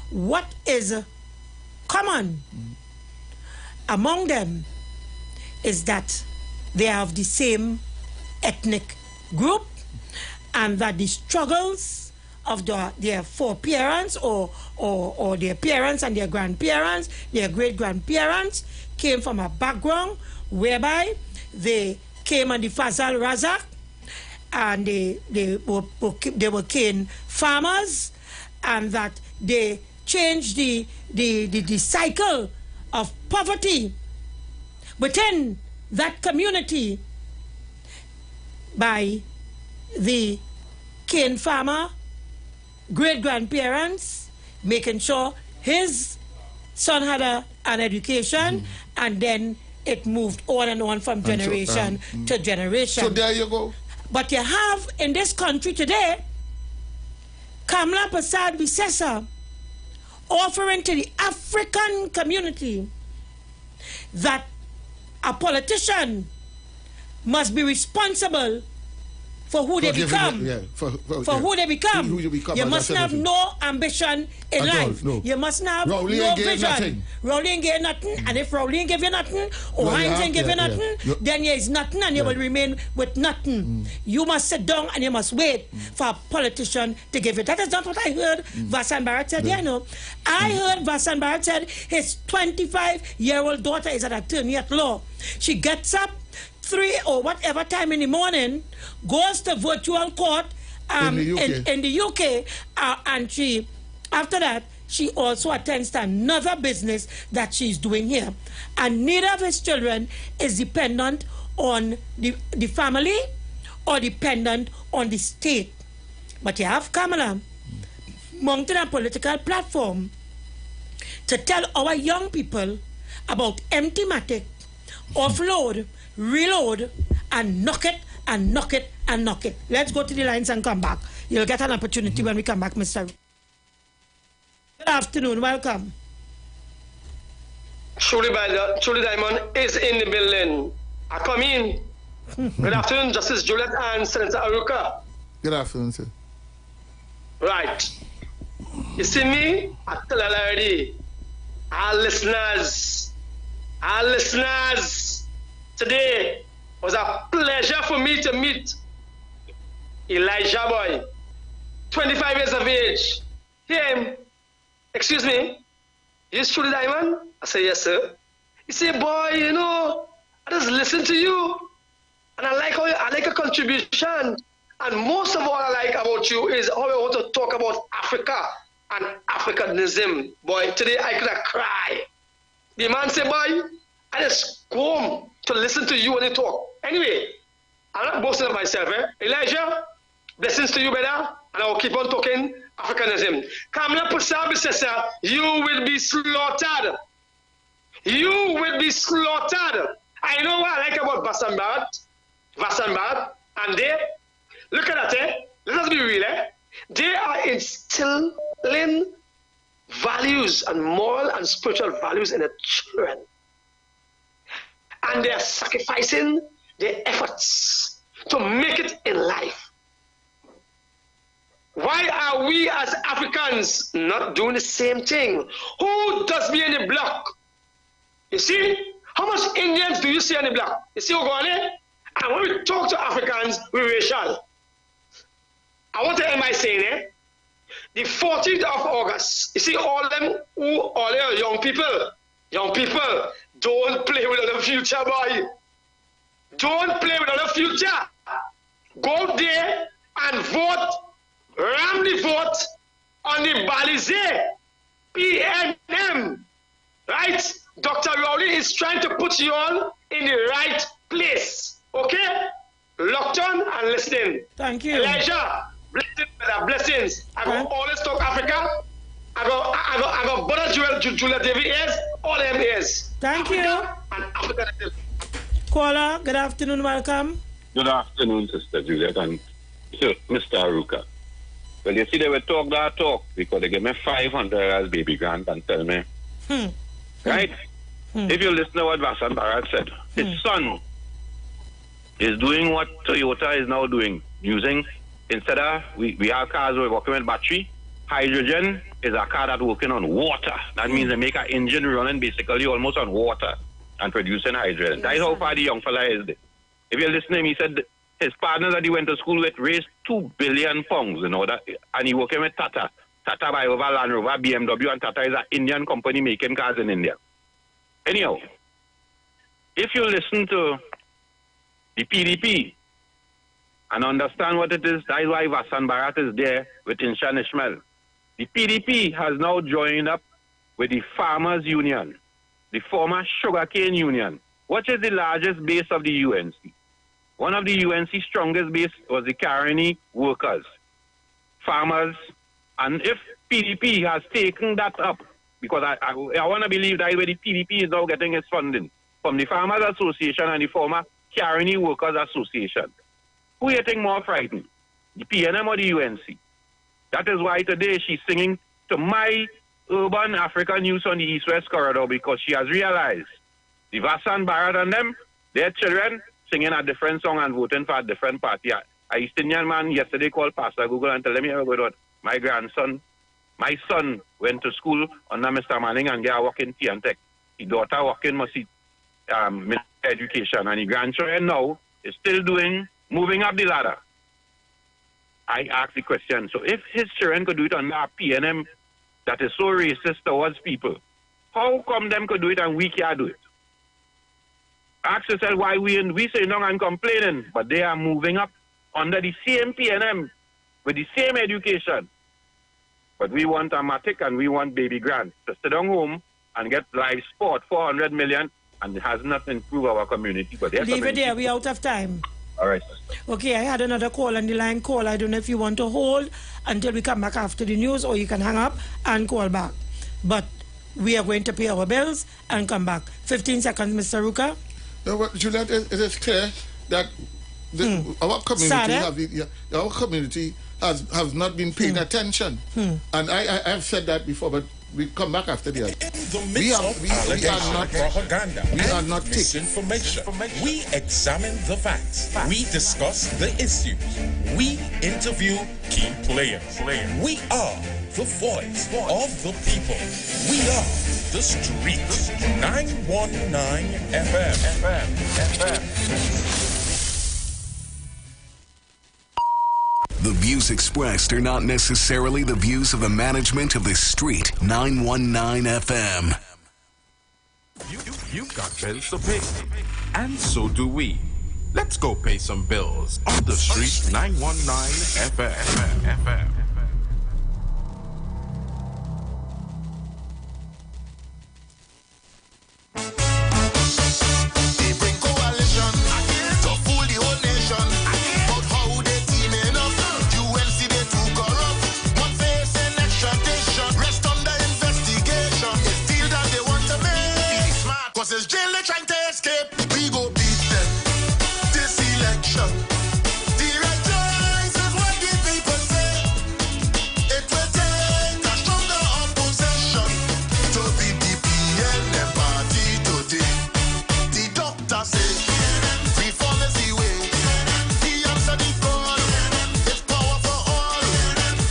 what is common among them is that they are of the same ethnic group, and that the struggles of their foreparents or their parents and their grandparents, their great-grandparents, came from a background whereby they came on the Fazal Razak, and they were cane farmers, and that they changed the cycle of poverty within that community by the cane farmer, great-grandparents, making sure his son had an education, and then it moved on and on from generation to generation. So there you go. But you have in this country today, Kamla Prasad Visesa offering to the African community that a politician must be responsible for who they become. For who they become. Who you become. You must have no ambition in life. No. You must have Rowley no ain't get vision. nothing. Rowley ain't get nothing. And if Rowley ain't give you nothing, or Hines ain't give you nothing, then there is nothing, and you will remain with nothing. You must sit down and you must wait for a politician to give it. That is not what I heard Vasan Bharat said. Yeah, no. I heard Vasan Bharat said his 25-year-old daughter is an attorney at law. She gets up 3 or whatever time in the morning, goes to virtual court in the UK, and she, after that, she also attends to another business that she's doing here. And neither of his children is dependent on the family or dependent on the state. But you have Kamala mounting a political platform to tell our young people about empty-matic, offload, reload, and knock it, and knock it, and knock it. Let's go to the lines and come back. You'll get an opportunity when we come back, Mr. Good afternoon, welcome. Truly Diamond is in the building. I come in. Good afternoon, Justice Juliet and Senator Aruka. Good afternoon, sir. Right. You see me? I tell you already. Our listeners, today was a pleasure for me to meet Elijah Boy, 25 years of age. Him, excuse me, is Truly Diamond? I say, yes, sir. He say, boy, you know, I just listen to you, and I like a contribution. And most of all I like about you is how I want to talk about Africa and Africanism. Boy, today I could have cried. The man say, boy, I just go home to listen to you when you talk. Anyway, I'm not boasting of myself, Elijah, blessings to you, brother, and I will keep on talking Africanism. Kamla Prasad Visesa, you will be slaughtered. You will be slaughtered. I know what I like about Vasan Bharat, and they, look at that, let us be real, they are instilling values and moral and spiritual values in the children. And they are sacrificing their efforts to make it in life. Why are we as Africans not doing the same thing? Who does be in the block? You see, how much Indians do you see on the block? You see what's going on? And when we talk to Africans, we're racial. I want to end by saying, the 14th of August, you see all them young people, don't play with the future, boy. Don't play with the future. Go there and vote, ram the vote on the Balize PNM. Right? Dr. Rowley is trying to put you all in the right place. Okay? Locked on and listening. Thank you. Elijah, blessings. I go always talk Africa. I go brother Julia David ears, all them ears. Thank you. And Africa. Caller, good afternoon, welcome. Good afternoon, Sister Juliet and Mr. Aruka. Well, you see, they will talk that talk because they give me 500 as baby grant and tell me. Right? If you listen to what Vasan Bharat said, his son is doing what Toyota is now doing, using, instead of, we have cars we're working with battery, hydrogen is a car that's working on water. That means they make an engine running basically almost on water and producing hydrogen. That's how far the young fella is. If you listen to him, he said his partners that he went to school with raised £2 billion, you know, and he working with Tata. Tata by over Land Rover, BMW, and Tata is an Indian company making cars in India. Anyhow, if you listen to the PDP and understand what it is, that is why Vasan Bharat is there with Inshan Ishmael. The PDP has now joined up with the Farmers Union, the former Sugarcane Union, Which is the largest base of the UNC? One of the UNC's strongest base was the Caroni workers, farmers, and if PDP has taken that up, because I want to believe that where the PDP is now getting its funding, from the Farmers Association and the former Caroni Workers Association. Who you think more frightened, the PNM or the UNC? That is why today she's singing to my urban African youth on the East-West corridor, because she has realized the Vassan Bharat and them, their children, singing a different song and voting for a different party. A East Indian man yesterday called Pastor Google and tell me about my grandson. My son went to school under Mr. Manning and get a work in T&Tech. His daughter working must education, and the grandchildren now is still moving up the ladder. I ask the question, so if his children could do it under a PNM that is so racist towards people, how come them could do it and we can't do it? Ask yourself why we say no and complaining, but they are moving up under the same PNM with the same education. But we want a matic and we want baby grant to sit down home and get live sport, 400 million, and it has not improved our community. But leave it there, we're out of time. All right. Okay, I had another call on the line. I don't know if you want to hold until we come back after the news, or you can hang up and call back. But we are going to pay our bills and come back. 15 seconds, Mr. Ruka. No, but Juliet, it is clear that our community has not been paying attention. And I have said that before, but we come back after the other. We are not misinformation. We examine the facts. We discuss the issues. We interview key players. We are the voice of the people. We are The Street. 919 FM. The views expressed are not necessarily the views of the management of The Street 919 FM. You've got bills to pay, and so do we. Let's go pay some bills on The Street 919 FM. It's jail they're trying to escape. We go beat them this election. The right choice is what the people say. It will take a stronger opposition to beat the PNM party today. The doctor say reform is the way. The answer the call. It's power for all.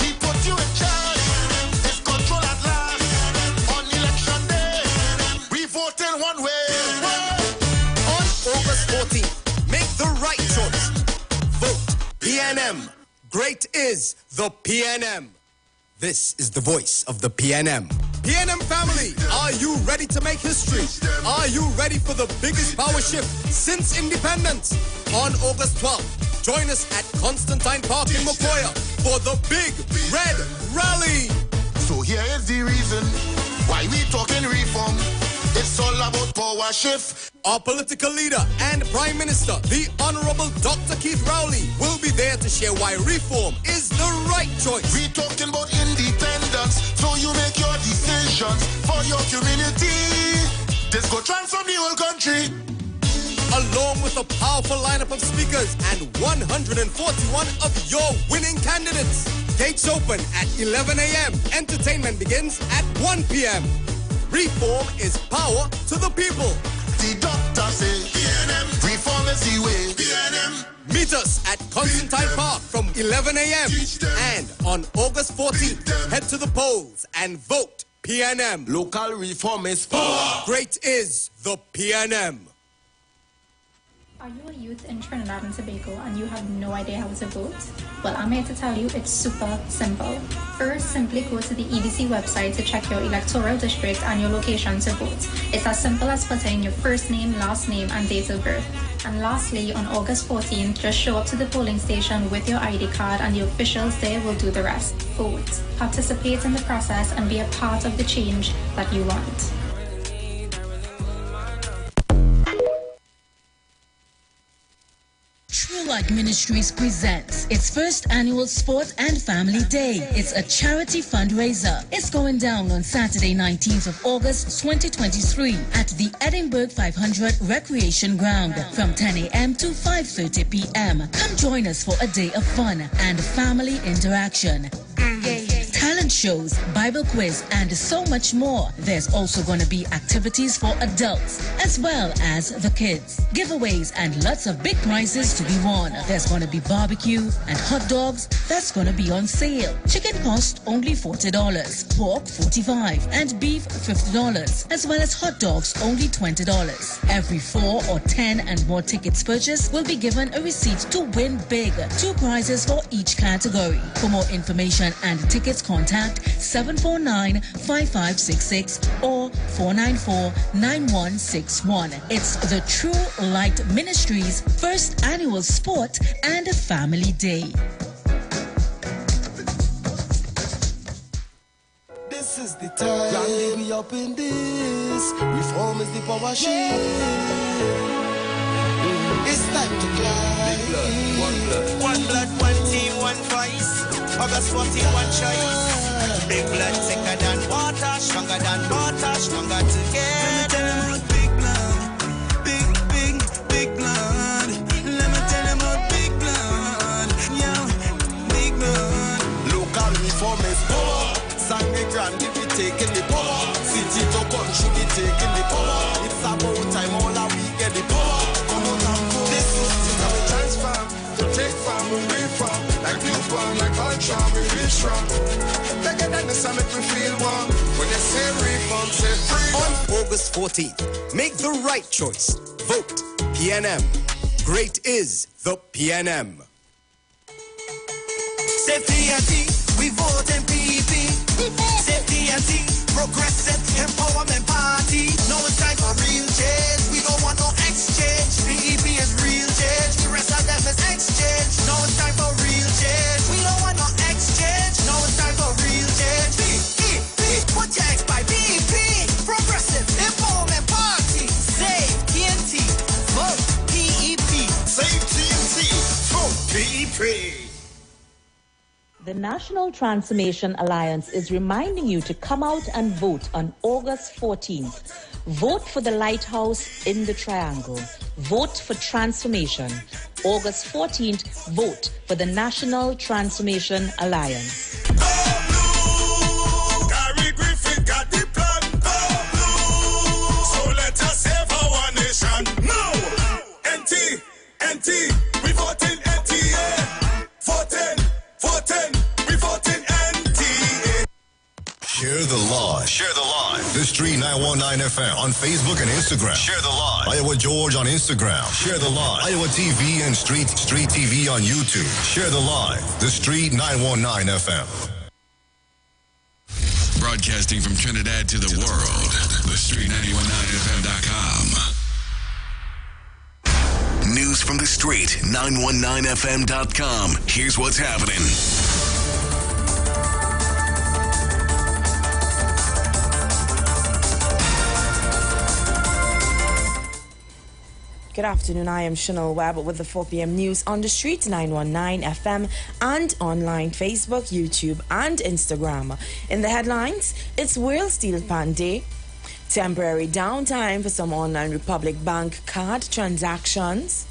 He put you in charge. It's control at last. On election day, we vote in one way. August 14th, make the right choice. Vote PNM. Great is the PNM. This is the voice of the PNM. PNM family, are you ready to make history? Are you ready for the biggest power shift since independence? On August 12th, join us at Constantine Park in Mokoya for the Big Red Rally. So here is the reason why we talking reform. It's all about power shift. Our political leader and Prime Minister, the Honorable Dr. Keith Rowley, will be there to share why reform is the right choice. We talking about independence, so you make your decisions for your community. This go transform the whole country. Along with a powerful lineup of speakers and 141 of your winning candidates. Gates open at 11 a.m. Entertainment begins at 1 p.m. Reform is power to the people. The doctor say PNM, reform is the way. PNM. Meet us at Constantine Park from 11 a.m. And on August 14th, head to the polls and vote PNM. Local reform is power. Great is the PNM. Are you a youth in Trinidad and Tobago and you have no idea how to vote? Well, I'm here to tell you it's super simple. First, simply go to the EDC website to check your electoral district and your location to vote. It's as simple as putting your first name, last name, and date of birth. And lastly, on August 14th, just show up to the polling station with your ID card and the officials there will do the rest. Vote, participate in the process, and be a part of the change that you want. Light Ministries presents its first annual Sport and Family Day. It's a charity fundraiser. It's going down on Saturday, 19th of August, 2023 at the Edinburgh 500 Recreation Ground from 10 a.m. to 5:30 p.m. Come join us for a day of fun and family interaction. Talent shows, Bible quiz, and so much more. There's also going to be activities for adults as well as the kids. Giveaways and lots of big prizes to be won. There's going to be barbecue and hot dogs. That's going to be on sale. Chicken cost only $40, pork $45, and beef $50, as well as hot dogs only $20. Every 4 or 10 and more tickets purchased will be given a receipt to win big. 2 prizes for each category. For more information and tickets, contact 749-5566 or 494-9161. It's the True Light Ministries' first annual Sport and Family Day. This is the time. Randy, we up in this. Reform is the power shift. It's time to climb. One blood, one team, one voice. August 14, one choice. Big blood, thicker than water, stronger together. Big blood, big blood. Let me tell them about big blood. Yeah, big blood. Local reform is power. Sang the grand, if we taking the power. City to country, we taking the power. It's about time all our we get the power. Come on and go. This is how we transform. To take from, we reform. Like new farm, like culture, we feel strong. Better than the summit, we feel warm. When they say reform, say freedom. On August 14th, make the right choice. Vote PNM. Great is the PNM. Safety and tea, we vote MPP. Safety and tea, progressive empowerment party. No, it's time for real change. We don't want no exchange. PEP is real change. The rest of them is exchange. No, it's time for real change. We don't want no exchange. No, it's time for real change. PEP, put your X by PEP. Progressive empowerment party. Save TNT, vote PEP. Save TNT, vote PEP. The National Transformation Alliance is reminding you to come out and vote on August 14th. Vote for the lighthouse in the Triangle. Vote for transformation. August 14th, vote for the National Transformation Alliance. Gary Griffin got the plan. So let us save our nation. No! NT, we voting NTA. Voting, we voting NTA. Share the live. The Street 919 FM on Facebook and Instagram. Share the live. Iowa George on Instagram. Share the live. Iowa TV and Street TV on YouTube. Share the live. The Street 919 FM. Broadcasting from Trinidad to the world. The Street 919FM.com. News from the Street 919FM.com. Here's what's happening. Good afternoon, I am Chanel Webb with the 4 p.m. news on the Street 919 FM and online Facebook, YouTube and Instagram. In the headlines, it's World Steel Pan Day. Temporary downtime for some online Republic Bank card transactions.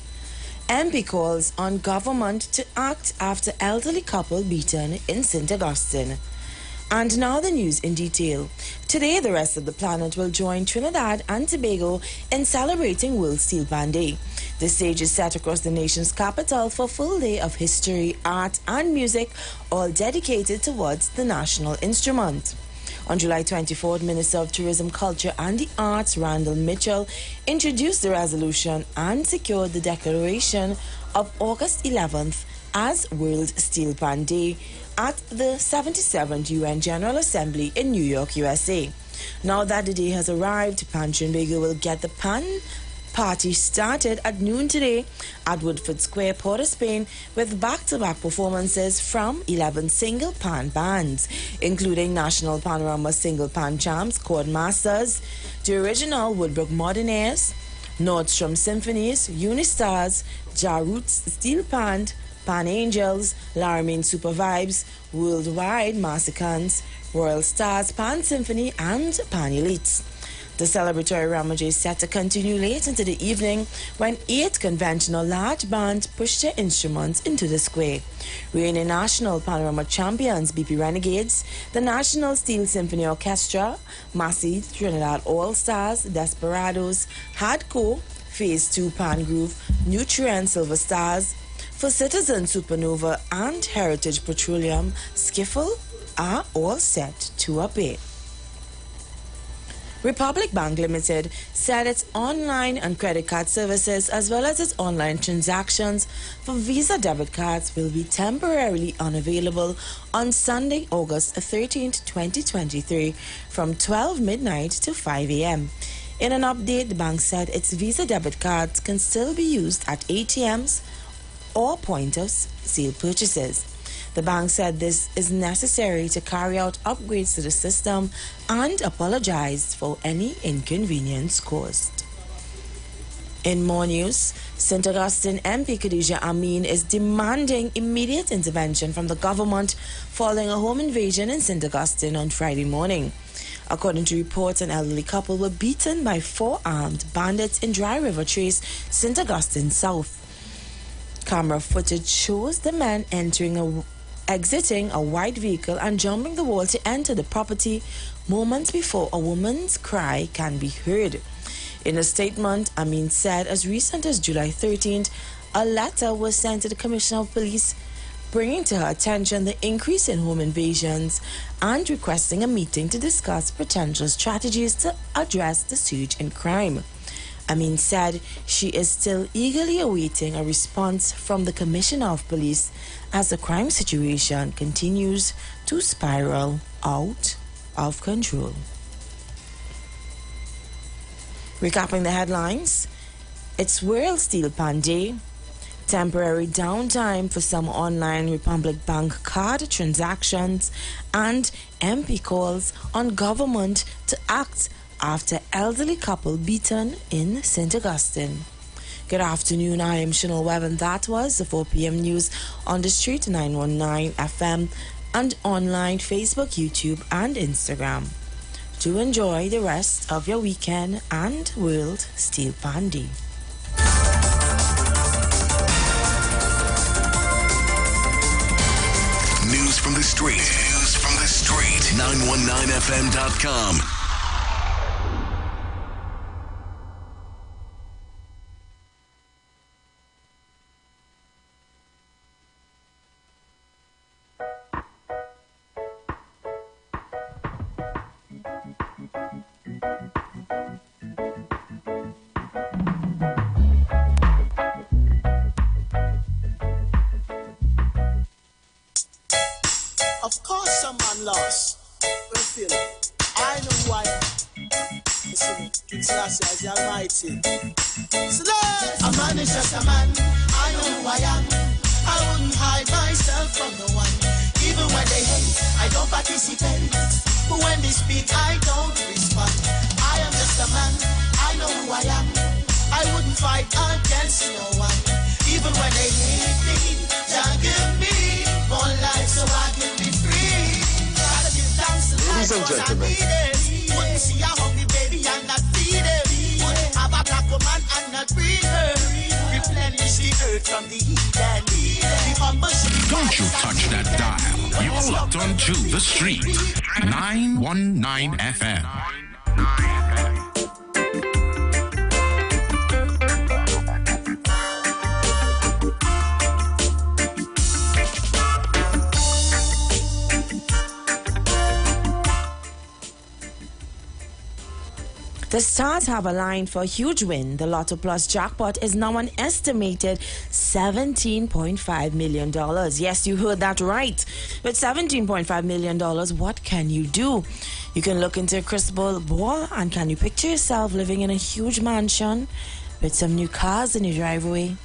MP calls on government to act after elderly couple beaten in St. Augustine. And now the news in detail. Today, the rest of the planet will join Trinidad and Tobago in celebrating World Steel Pan Day. The stage is set across the nation's capital for a full day of history, art and music, all dedicated towards the national instrument. On July 24th, Minister of Tourism, Culture and the Arts, Randall Mitchell, introduced the resolution and secured the declaration of August 11th as World Steel Pan Day at the 77th UN General Assembly in New York, USA. Now that the day has arrived, Pan Trinbago will get the Pan party started at noon today at Woodford Square, Port of Spain, with back-to-back performances from 11 single pan bands, including National Panorama Single Pan Champs, Chord Masters, the original Woodbrook Modernaires, Nordstrom Symphonies, Unistars, Jarroots Steel Pan Angels, Laramine Super Vibes, Worldwide Massacans, Royal Stars Pan Symphony, and Pan Elites. The celebratory ramage is set to continue late into the evening when 8 conventional large bands push their instruments into the square. Reigning national panorama champions BP Renegades, the National Steel Symphony Orchestra, Massey Trinidad All Stars, Desperados, Hardcore, Phase 2 Pan Groove, Nutrient Silver Stars, For Citizen Supernova, and Heritage Petroleum Skiffle are all set to appear. Republic Bank Limited said its online and credit card services as well as its online transactions for Visa debit cards will be temporarily unavailable on Sunday, August 13, 2023 from 12 midnight to 5 a.m. In an update, the bank said its Visa debit cards can still be used at ATMs or point of sale purchases. The bank said this is necessary to carry out upgrades to the system and apologized for any inconvenience caused. In more news, St. Augustine MP Khadija Amin is demanding immediate intervention from the government following a home invasion in St. Augustine on Friday morning. According to reports, an elderly couple were beaten by 4 armed bandits in Dry River Trace, St. Augustine South. Camera footage shows the men exiting a white vehicle and jumping the wall to enter the property moments before a woman's cry can be heard. In a statement, Amin said as recent as July 13th, a letter was sent to the Commissioner of Police bringing to her attention the increase in home invasions and requesting a meeting to discuss potential strategies to address the surge in crime. Amin said she is still eagerly awaiting a response from the Commissioner of Police as the crime situation continues to spiral out of control. Recapping the headlines, it's World Steel Pan Day, temporary downtime for some online Republic Bank card transactions, and MP calls on government to act after elderly couple beaten in St. Augustine. Good afternoon, I am Chanel Webb, and that was the 4 p.m. news on the street 919 FM and online Facebook, YouTube, and Instagram. Do enjoy the rest of your weekend and World Steel Pan Day. News from the street. News from the street. 919fm.com. Of course some man lost. But feel it. I know who I am. Listen, King Selassie is the Almighty. A man is just a man. I know who I am. I wouldn't hide myself from no one. Even when they hate, I don't participate. But when they speak, I don't respond. I am just a man. I know who I am. I wouldn't fight against no one. Even when they hate me, just give me one life so I can be free. Gotta give thanks to life. Ladies and gentlemen, wouldn't see a hungry baby and not feed it. Wouldn't have a black woman and not breed her. Replenish the earth from the heat and don't you touch that dial. You're locked on to the street. 919 FM. The Stars have a line for a huge win. The Lotto Plus jackpot is now an estimated $17.5 million. Yes, you heard that right. With $17.5 million, what can you do? You can look into a crystal ball and can you picture yourself living in a huge mansion with some new cars in your driveway?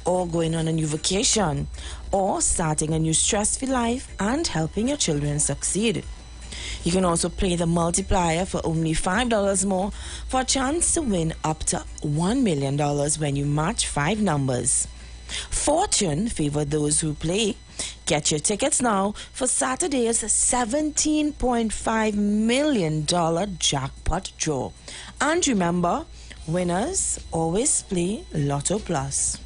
Or going on a new vacation? Or starting a new stress-free life and helping your children succeed? You can also play the multiplier for only $5 more for a chance to win up to $1 million when you match 5 numbers. Fortune favor those who play. Get your tickets now for Saturday's $17.5 million jackpot draw. And remember, winners always play Lotto Plus.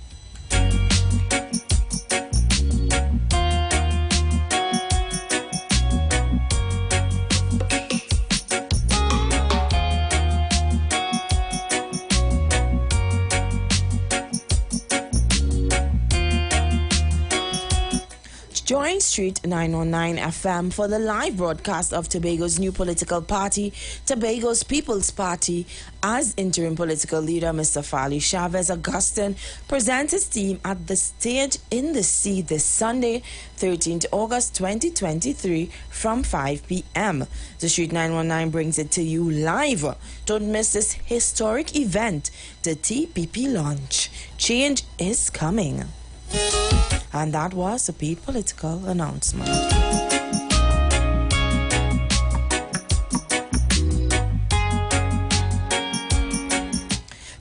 Join Street 919 FM for the live broadcast of Tobago's new political party, Tobago's People's Party, as interim political leader Mr. Fali Chavez Augustin presents his team at the Stage in the Sea this Sunday, 13th August 2023 from 5 p.m. The Street 919 brings it to you live. Don't miss this historic event, the TPP launch. Change is coming. And that was a paid political announcement.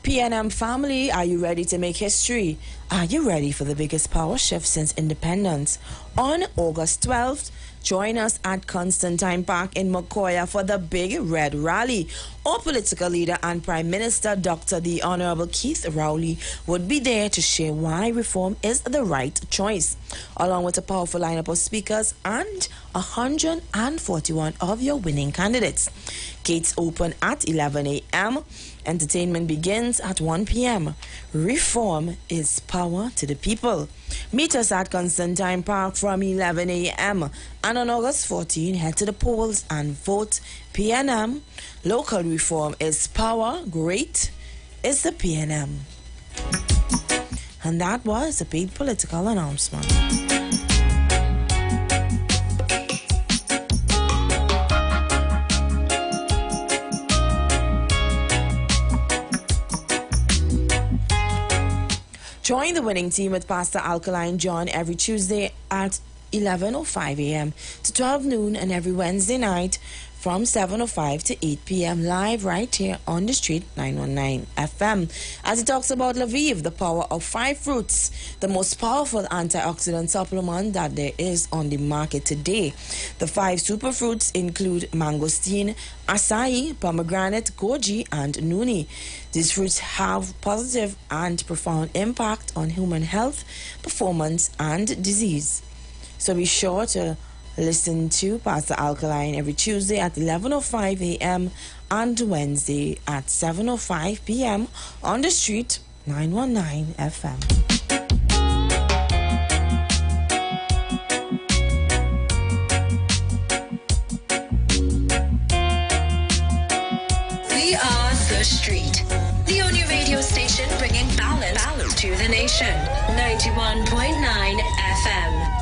PNM family, are you ready to make history? Are you ready for the biggest power shift since independence? On August 12th, join us at Constantine Park in Mokoya for the Big Red Rally. Our political leader and Prime Minister, Dr. the Honorable Keith Rowley, would be there to share why reform is the right choice, along with a powerful lineup of speakers and 141 of your winning candidates. Gates open at 11 a.m. Entertainment begins at 1 p.m. Reform is power to the people. Meet us at Constantine Park from 11 a.m. And on August 14, head to the polls and vote PNM. Local reform is power. Great is the PNM. And that was a paid political announcement. Join the winning team with Pastor Alkaline John every Tuesday at 11:05 a.m. to 12 noon and every Wednesday night from 7:05 to 8 p.m. live right here on the Street 919 FM. As he talks about Lviv, the power of 5 fruits, the most powerful antioxidant supplement that there is on the market today. The 5 superfruits include mangosteen, acai, pomegranate, goji, and nuni. These fruits have positive and profound impact on human health, performance, and disease. So be sure to listen to Pastor Alkaline every Tuesday at 11:05 a.m. and Wednesday at 7:05 p.m. on the Street 919 FM. We are The Street, the only radio station bringing balance to the nation. 91.9 FM.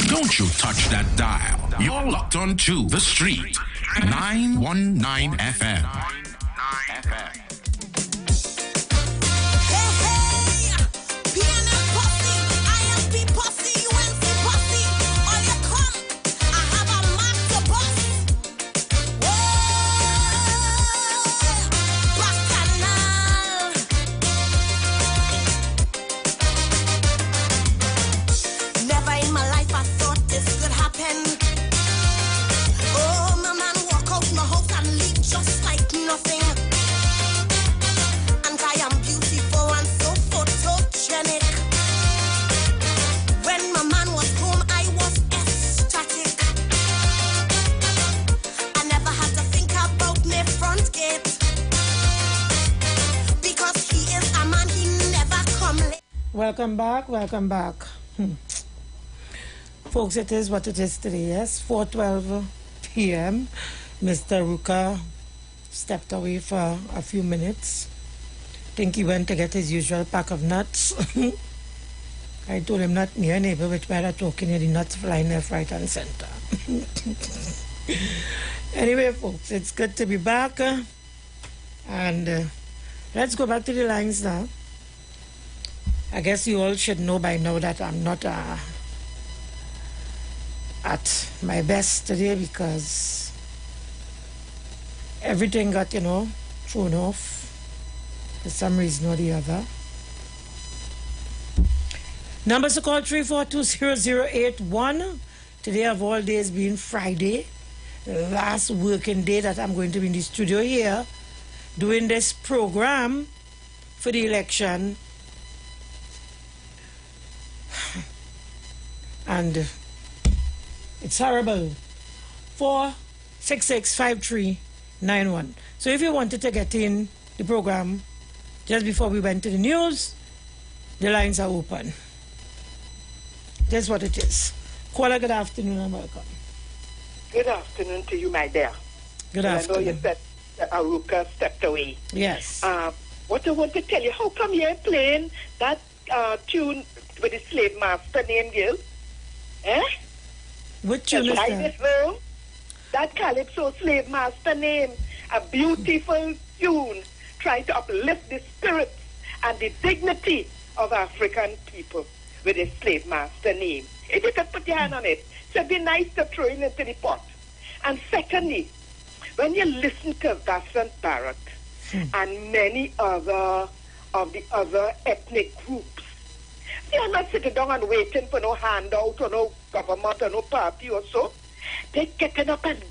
Don't you touch that dial. You're locked on to The Street 919 FM. Welcome back. Folks, it is what it is today, yes? 4:12 p.m. Mr. Ruka stepped away for a few minutes. Think he went to get his usual pack of nuts. I told him not near neighbor, which better talking here, the nuts flying left, right, and center. Anyway, folks, it's good to be back. And let's go back to the lines now. I guess you all should know by now that I'm not at my best today because everything got, thrown off for some reason or the other. Numbers to call 3420081. Today of all days being Friday, the last working day that I'm going to be in the studio here doing this program for the election. And it's horrible. 4665391. So if you wanted to get in the program just before we went to the news, the lines are open. That's what it is. Caller, good afternoon and welcome. Good afternoon to you, my dear. Good afternoon. I know you said that Aruka stepped away. Yes. What I want to tell you, how come you're playing that tune with the slave master name, girl? Eh? What tune is that? That Calypso slave master name. A beautiful tune trying to uplift the spirits and the dignity of African people with a slave master name. If you could put your hand on it, so it'd be nice to throw it into the pot. And secondly, when you listen to Vincent Barrett and many other of the other ethnic groups, they are not sitting down and waiting for no handout or no government or no party or so. They're getting up and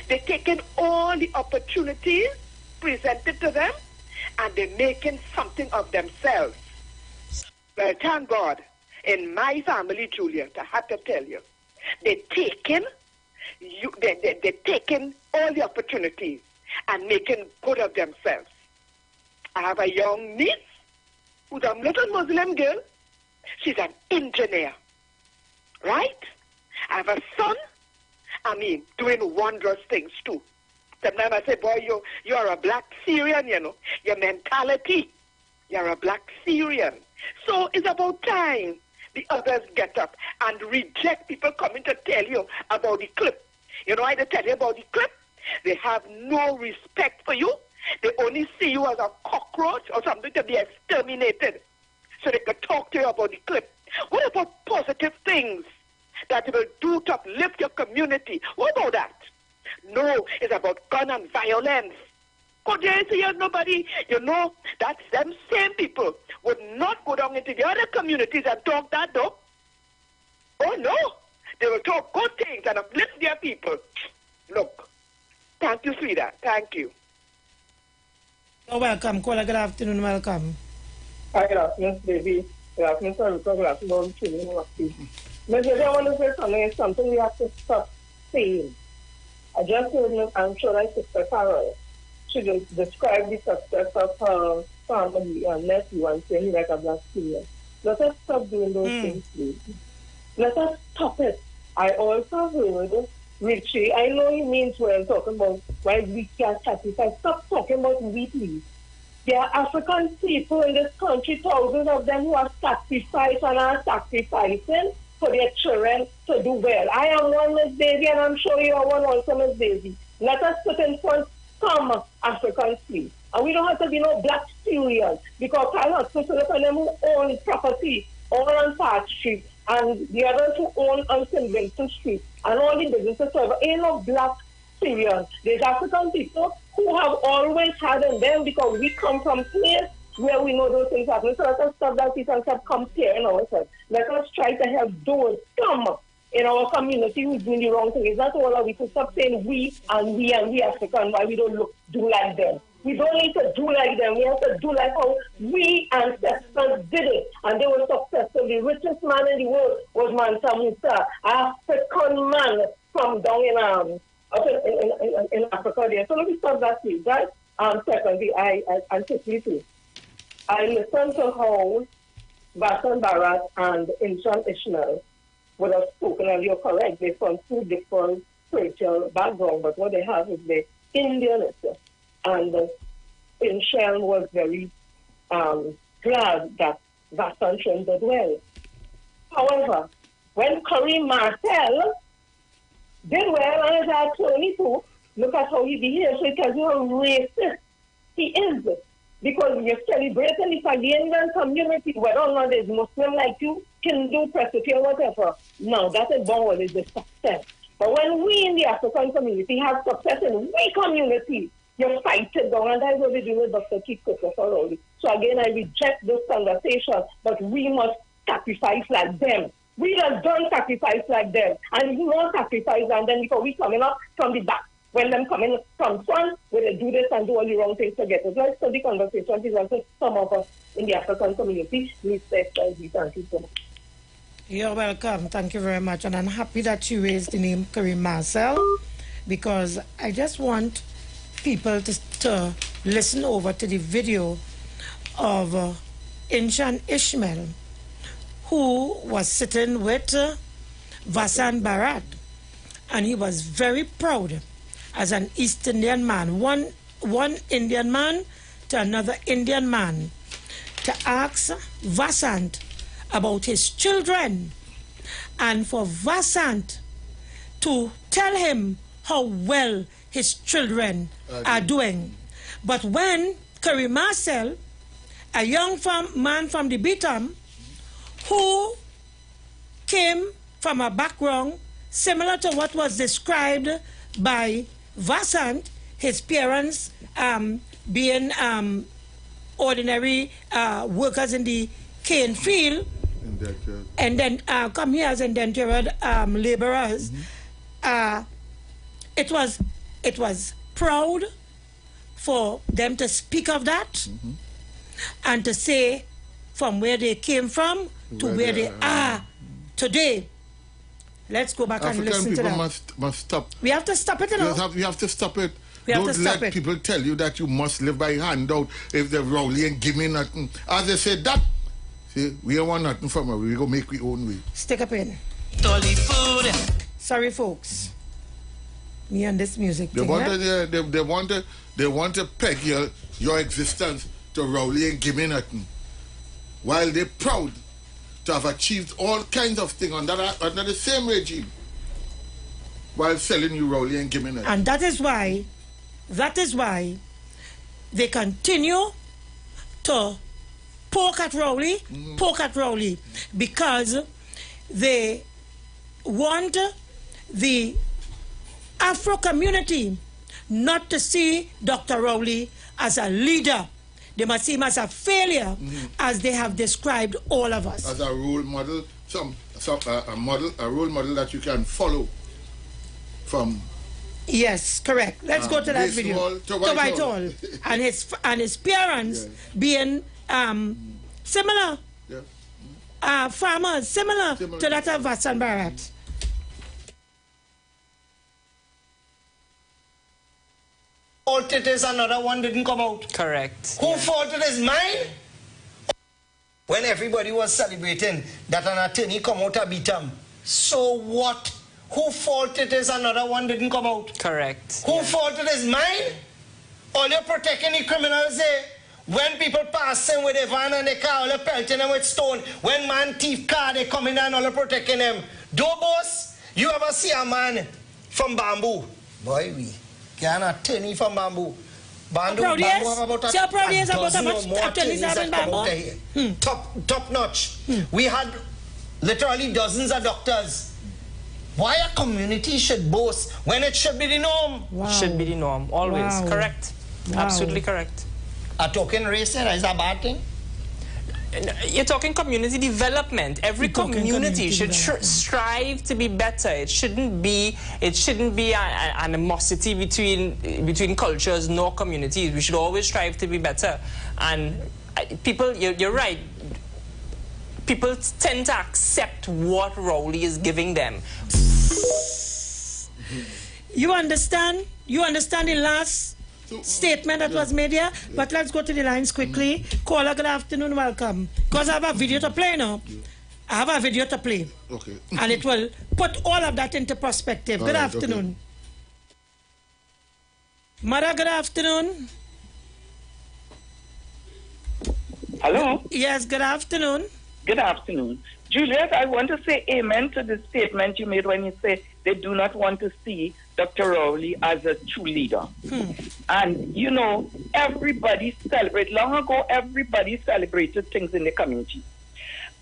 they're taking all the opportunities presented to them and they're making something of themselves. Well, thank God, in my family, Juliet, I have to tell you, they're taking all the opportunities and making good of themselves. I have a young niece who's a little Muslim girl. She's an engineer, right? I have a son, doing wondrous things too. Sometimes I say, boy, you're a black Syrian, your mentality, you're a black Syrian. So it's about time the others get up and reject people coming to tell you about the clip. You know why they tell you about the clip? They have no respect for you. They only see you as a cockroach or something to be exterminated. So they can talk to you about the clip. What about positive things that will do to uplift your community? What about that? No, it's about gun and violence. Could you see nobody? That's them same people would not go down into the other communities and talk that though. Oh no, they will talk good things and uplift their people. Look, thank you, sweetheart. Thank you. You're welcome. Caller, good afternoon. Welcome. Hi, good afternoon, baby. Good afternoon, sir. Good afternoon, Maybe I want to say something. It's something we have to stop saying. I just heard, I'm sure my sister Carol, she just described the success of her family and nephew and saying like a black Syrian. Let us stop doing those things, please. Let us stop it. I also heard Richie, I know he means well talking about why we can't sacrifice. Stop talking about we, please. There are African people in this country, thousands of them who are sacrificed and are sacrificing for their children to do well. I am one, Miss Daisy, and I'm sure you are one also, Miss Daisy. Let us put in front some Africans, please. And we don't have to be no black Syrians, because I have to look at them who own property all on Park Street and the others who own on St. Vincent Street and all the businesses. So ain't no black Syrians. There's African people who have always had in them because we come from place where we know those things happen. So let us stop that piece and stop comparing ourselves. Let us try to help those come in our community who's doing the wrong thing. It's not all that we should stop saying we African, why we don't do like them. We don't need to do like them. We have to do like how we ancestors did it. And they were successful. The richest man in the world was Mansa Musa, African man from down in Africa there. So let me stop that please, right? Secondly, I quickly too. I listened to how Vincent Barrett and Insan Ishmael would have spoken, and you're correct, they're from two different spiritual backgrounds, but what they have is the Indianness. And Insan was very glad that Vincent did well. However, when Kareem Martel did well, and as I told you too, look at how he behaves, so it tells you how racist he is. Because you're celebrating the Canadian community, whether or not there's Muslim like you, Hindu, Presbyterian, whatever. No, that alone is the success. But when we in the African community have success in we community, you fight it down, and that's what we do with Dr. Keith Cooper for Rowley. So again, I reject this conversation, but we must sacrifice like them. We just don't sacrifice like them, and we won't sacrifice, and then before we coming up from the back, when them coming from front, where they do this and do all the wrong things to get us. Let's study conversation. This is also some of us in the African community. Please say thank you so much. You're welcome. Thank you very much. And I'm happy that you raised the name Kareem Marcel, because I just want people to listen over to the video of Inshan Ishmael, who was sitting with Vasan Bharat, and he was very proud as an East Indian man, one Indian man to another Indian man, to ask Vasant about his children, and for Vasant to tell him how well his children are doing. But when Kareem Marcel, a young man from the Bitam, who came from a background similar to what was described by Vasant, his parents being ordinary workers in the cane field, and then come here as indentured laborers. It was proud for them to speak of that and to say from where they came from to where they are today. Let's go back and listen to that. African people must stop. We have to stop it, you know. We have to stop it. Don't let people tell you that you must live by handout if they're Rowley and give me nothing. As they say that, see, we don't want nothing from her. We go make our own way. Stick up in. Sorry, folks. Me and this music they thing, they want to peg your existence to Rowley and give me nothing, while they're proud to have achieved all kinds of things under the same regime, while selling you Rowley and give me nothing. And that is why they continue to poke at Rowley, because they want the Afro community not to see Dr. Rowley as a leader. They must see him as a failure, as they have described all of us. As a role model, a role model that you can follow from. Yes, correct. Let's go to that video. To Whitehall. and his parents being similar. Farmers, similar to that of Vasan Bharat. Fault it is another one didn't come out. Correct. Who fault it is mine? When everybody was celebrating that an attorney come out and beat him. So what? Who fault it is another one didn't come out. Correct. Who fault it is mine? All you're protecting the criminals there. When people passing with a van and a car, all you're pelting them with stone. When man thief car, they come in and all you're protecting them. Do boss, you ever see a man from Bamboo? Boy, we can attorney from Bamboo. Bamboo have about a dozen or more attorneys that come out here. Top notch. We had literally dozens of doctors. Why a community should boast when it should be the norm? Wow. Should be the norm, always. Wow. Correct. Wow. Absolutely correct. A token race is a bad thing? You're talking community development. Every community should strive to be better. It shouldn't be an animosity between cultures nor communities. We should always strive to be better. And people, you're right. People tend to accept what Rowley is giving them. You understand? You understand the last statement that was made here? But let's go to the lines quickly. Caller, good afternoon, welcome. Because I have a video to play now. I have a video to play. Okay. And it will put all of that into perspective. Good afternoon. Okay. Mara, good afternoon. Hello? Yes, good afternoon. Good afternoon. Juliet, I want to say amen to the statement you made when you say they do not want to see Dr. Rowley as a true leader. And, you know, everybody celebrated. Long ago, everybody celebrated things in the community.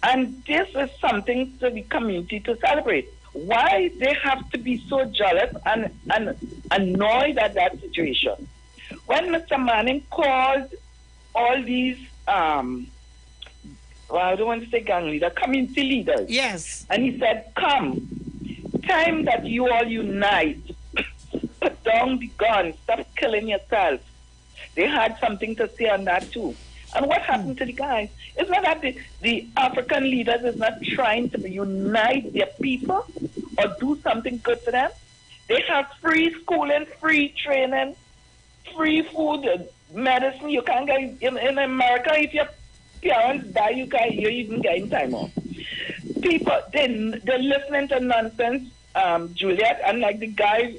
And this is something for the community to celebrate. Why they have to be so jealous and annoyed at that situation? When Mr. Manning called all these, well, I don't want to say gang leaders, community leaders. Yes. And he said, come, time that you all unite, put down the gun, stop killing yourself. They had something to say on that too. And what happened to the guys? It's not that the African leaders is not trying to unite their people or do something good for them. They have free schooling, free training, free food, medicine. You can't get in America. If your parents die, you're even getting time off. People, they're listening to nonsense, Juliet, and like the guy,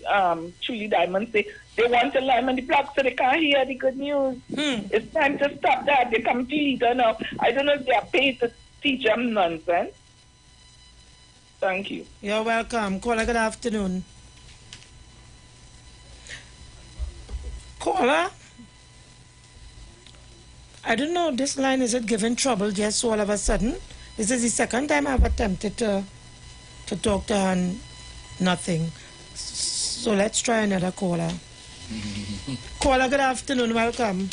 Truly Diamond say, they want to lie on the block so they can't hear the good news. It's time to stop that. They come to leader now. I don't know if they are paid to teach them nonsense. Thank you. You're welcome. Caller, good afternoon. Caller? I don't know, this line, is it giving trouble just all of a sudden? This is the second time I've attempted to talk to her and nothing. So let's try another caller. Caller, good afternoon. Welcome.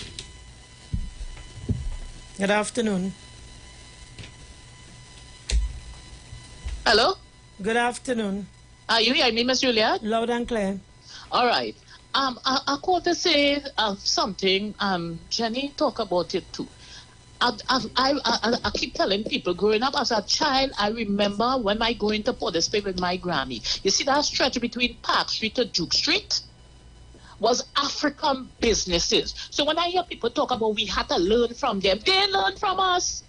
Good afternoon. Hello? Good afternoon. Are you hearing me, Miss Juliet? Loud and clear. All right. I called to say something. Jenny talk about it too. I keep telling people, growing up as a child, I remember when I going to Port of Spain with my granny. You see that stretch between Park Street to Duke Street? Was African businesses. So when I hear people talk about we had to learn from them, they learned from us.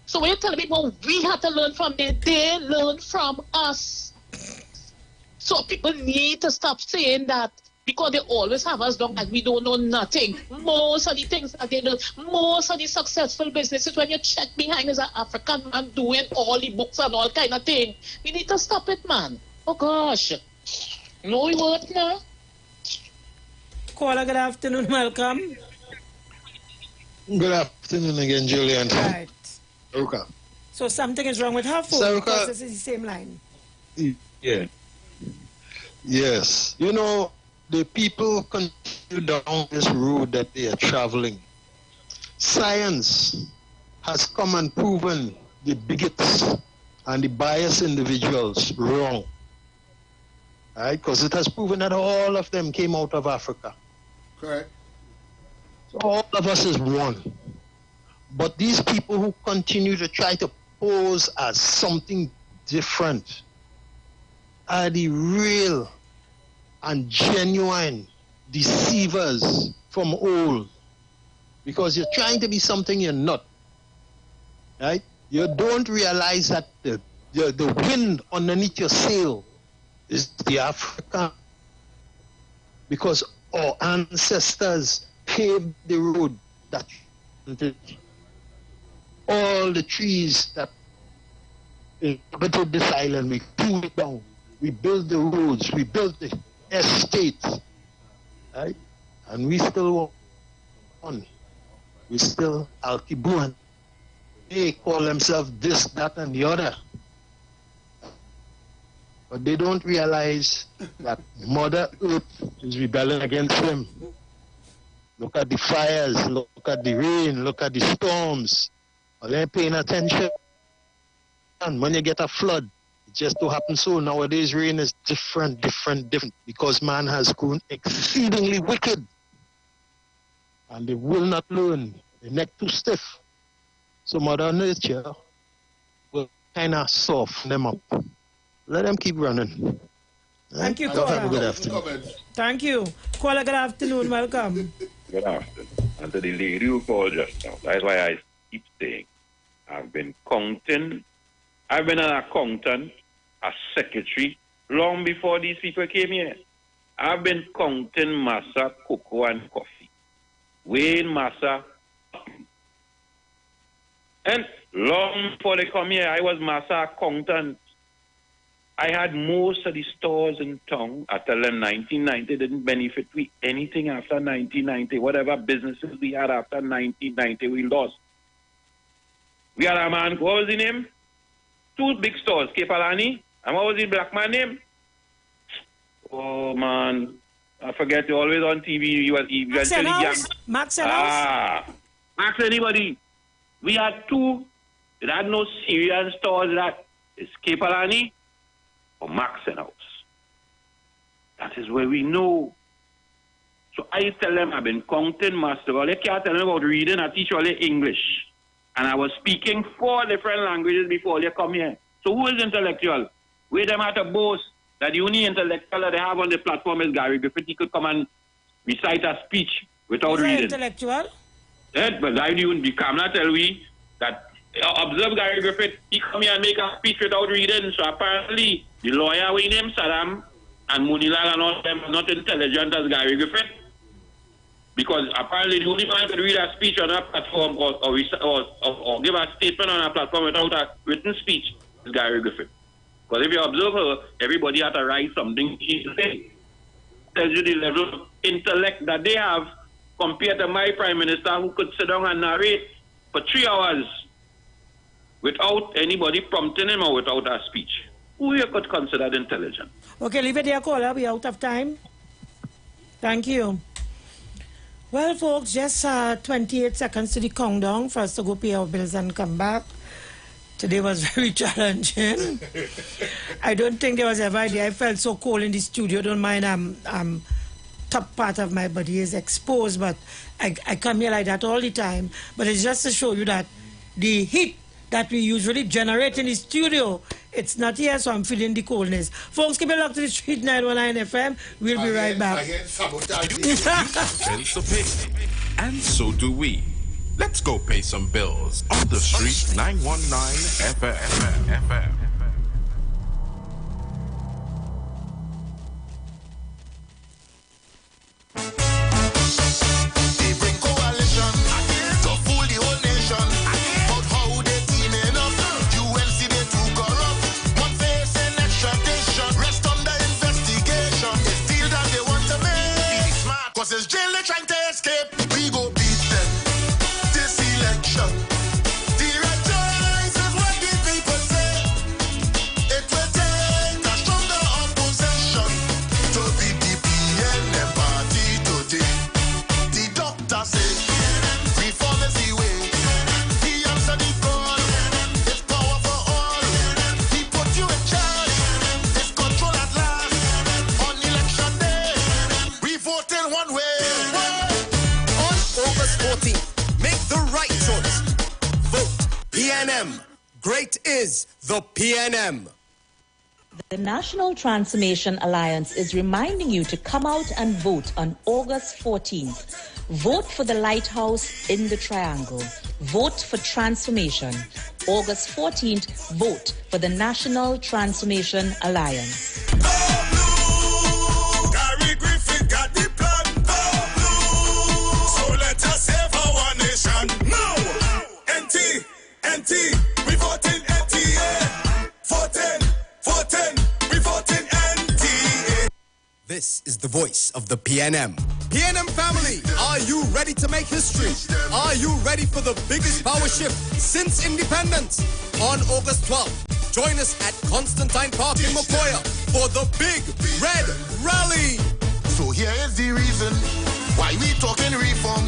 So when you tell people we had to learn from them, they learned from us. So people need to stop saying that because they always have us down and we don't know nothing. Most of the things that they do, most of the successful businesses, when you check behind is an African man doing all the books and all kind of thing. We need to stop it, man. Oh gosh. No, we won't now. Caller, good afternoon, welcome. Good afternoon again, Julian. Right. Okay. So something is wrong with her phone Saruka, because this is the same line. Yeah. Yes. You know, the people continue down this road that they are traveling. Science has come and proven the bigots and the biased individuals wrong. Right? Because it has proven that all of them came out of Africa. Correct. So all of us is one. But these people who continue to try to pose as something different are the real and genuine deceivers from old. Because you're trying to be something you're not. Right? You don't realize that the wind underneath your sail is the African. Because our ancestors paved the road that all the trees that inhabited this island, we pulled it down. We built the roads, we built the estates, right? And we still on. We still Al-Kibuan. They call themselves this, that, and the other. But they don't realize that Mother Earth is rebelling against them. Look at the fires, look at the rain, look at the storms. Are they paying attention? And when you get a flood, it just so happens so nowadays rain is different, because man has grown exceedingly wicked. And they will not learn. Their neck too stiff. So Mother Nature will kind of soften them up. Let them keep running. Thank you, Have a caller. good afternoon. Thank you. Caller, good afternoon. Welcome. Good afternoon. And to the lady who called just now, that's why I keep saying, I've been an accountant, a secretary, long before these people came here. I've been counting massa, cocoa, and coffee. Weighing massa. And long before they come here, I was massa accountant. I had most of the stores in town until 1990. Didn't benefit with anything after 1990. Whatever businesses we had after 1990, we lost. We had a man, what was his name? 2 big stores, Kepalani. And what was the black man name? Oh, man. I forget, you're always on TV. You Max House? Max House? Max anybody. We had 2. It had no Syrian stores that is Kepalani or Max House. That is where we know. So I tell them I've been counting master. Well, they can't tell them about reading. I teach only English. And I was speaking 4 different languages before they come here. So who is intellectual? Where them have to boast that the only intellectual that they have on the platform is Gary Griffith. He could come and recite a speech without reading. Intellectual? Yeah, but I even become not tell we that observe Gary Griffith. He come here and make a speech without reading. So apparently the lawyer we name Saddam and Munila and all them are not intelligent as Gary Griffith. Because apparently the only man could read a speech on a platform or give a statement on a platform without a written speech is Gary Griffith. Because if you observe her, everybody has to write something she say. Tells you the level of intellect that they have compared to my Prime Minister who could sit down and narrate for 3 hours without anybody prompting him or without a speech. Who you could consider intelligent? Okay, leave it there, caller. We're out of time. Thank you. Well, folks, just 28 seconds to the countdown for us to go pay our bills and come back. Today was very challenging. I don't think there was ever a day I felt so cold in the studio. Don't mind, I'm top part of my body is exposed, but I come here like that all the time. But it's just to show you that the heat that we usually generate in the studio, it's not here, so I'm feeling the coldness. Folks, keep it locked to the Street 919 FM. We'll be right back. And so do we. Let's go pay some bills on the Street 919 FM. It's jail they're trying to escape. We go beat them this election. The red choice is what the people say. It will take a stronger opposition to beat the PNM party today. The doctor say reform is the way. He answered the call. It's power for all. He put you in charge. It's control at last. On election day, we vote in one way. August 14th, make the right choice. Vote PNM. Great is the PNM. The National Transformation Alliance is reminding you to come out and vote on August 14th. Vote for the lighthouse in the Triangle. Vote for transformation. August 14th, vote for the National Transformation Alliance. We voting NTA. Voting, we voting NTA. This is the voice of the PNM. PNM family, are you ready to make history? Are you ready for the biggest power shift since independence? On August 12th, join us at Constantine Park in Mokoya for the Big Red Rally. So here is the reason why we talking reform.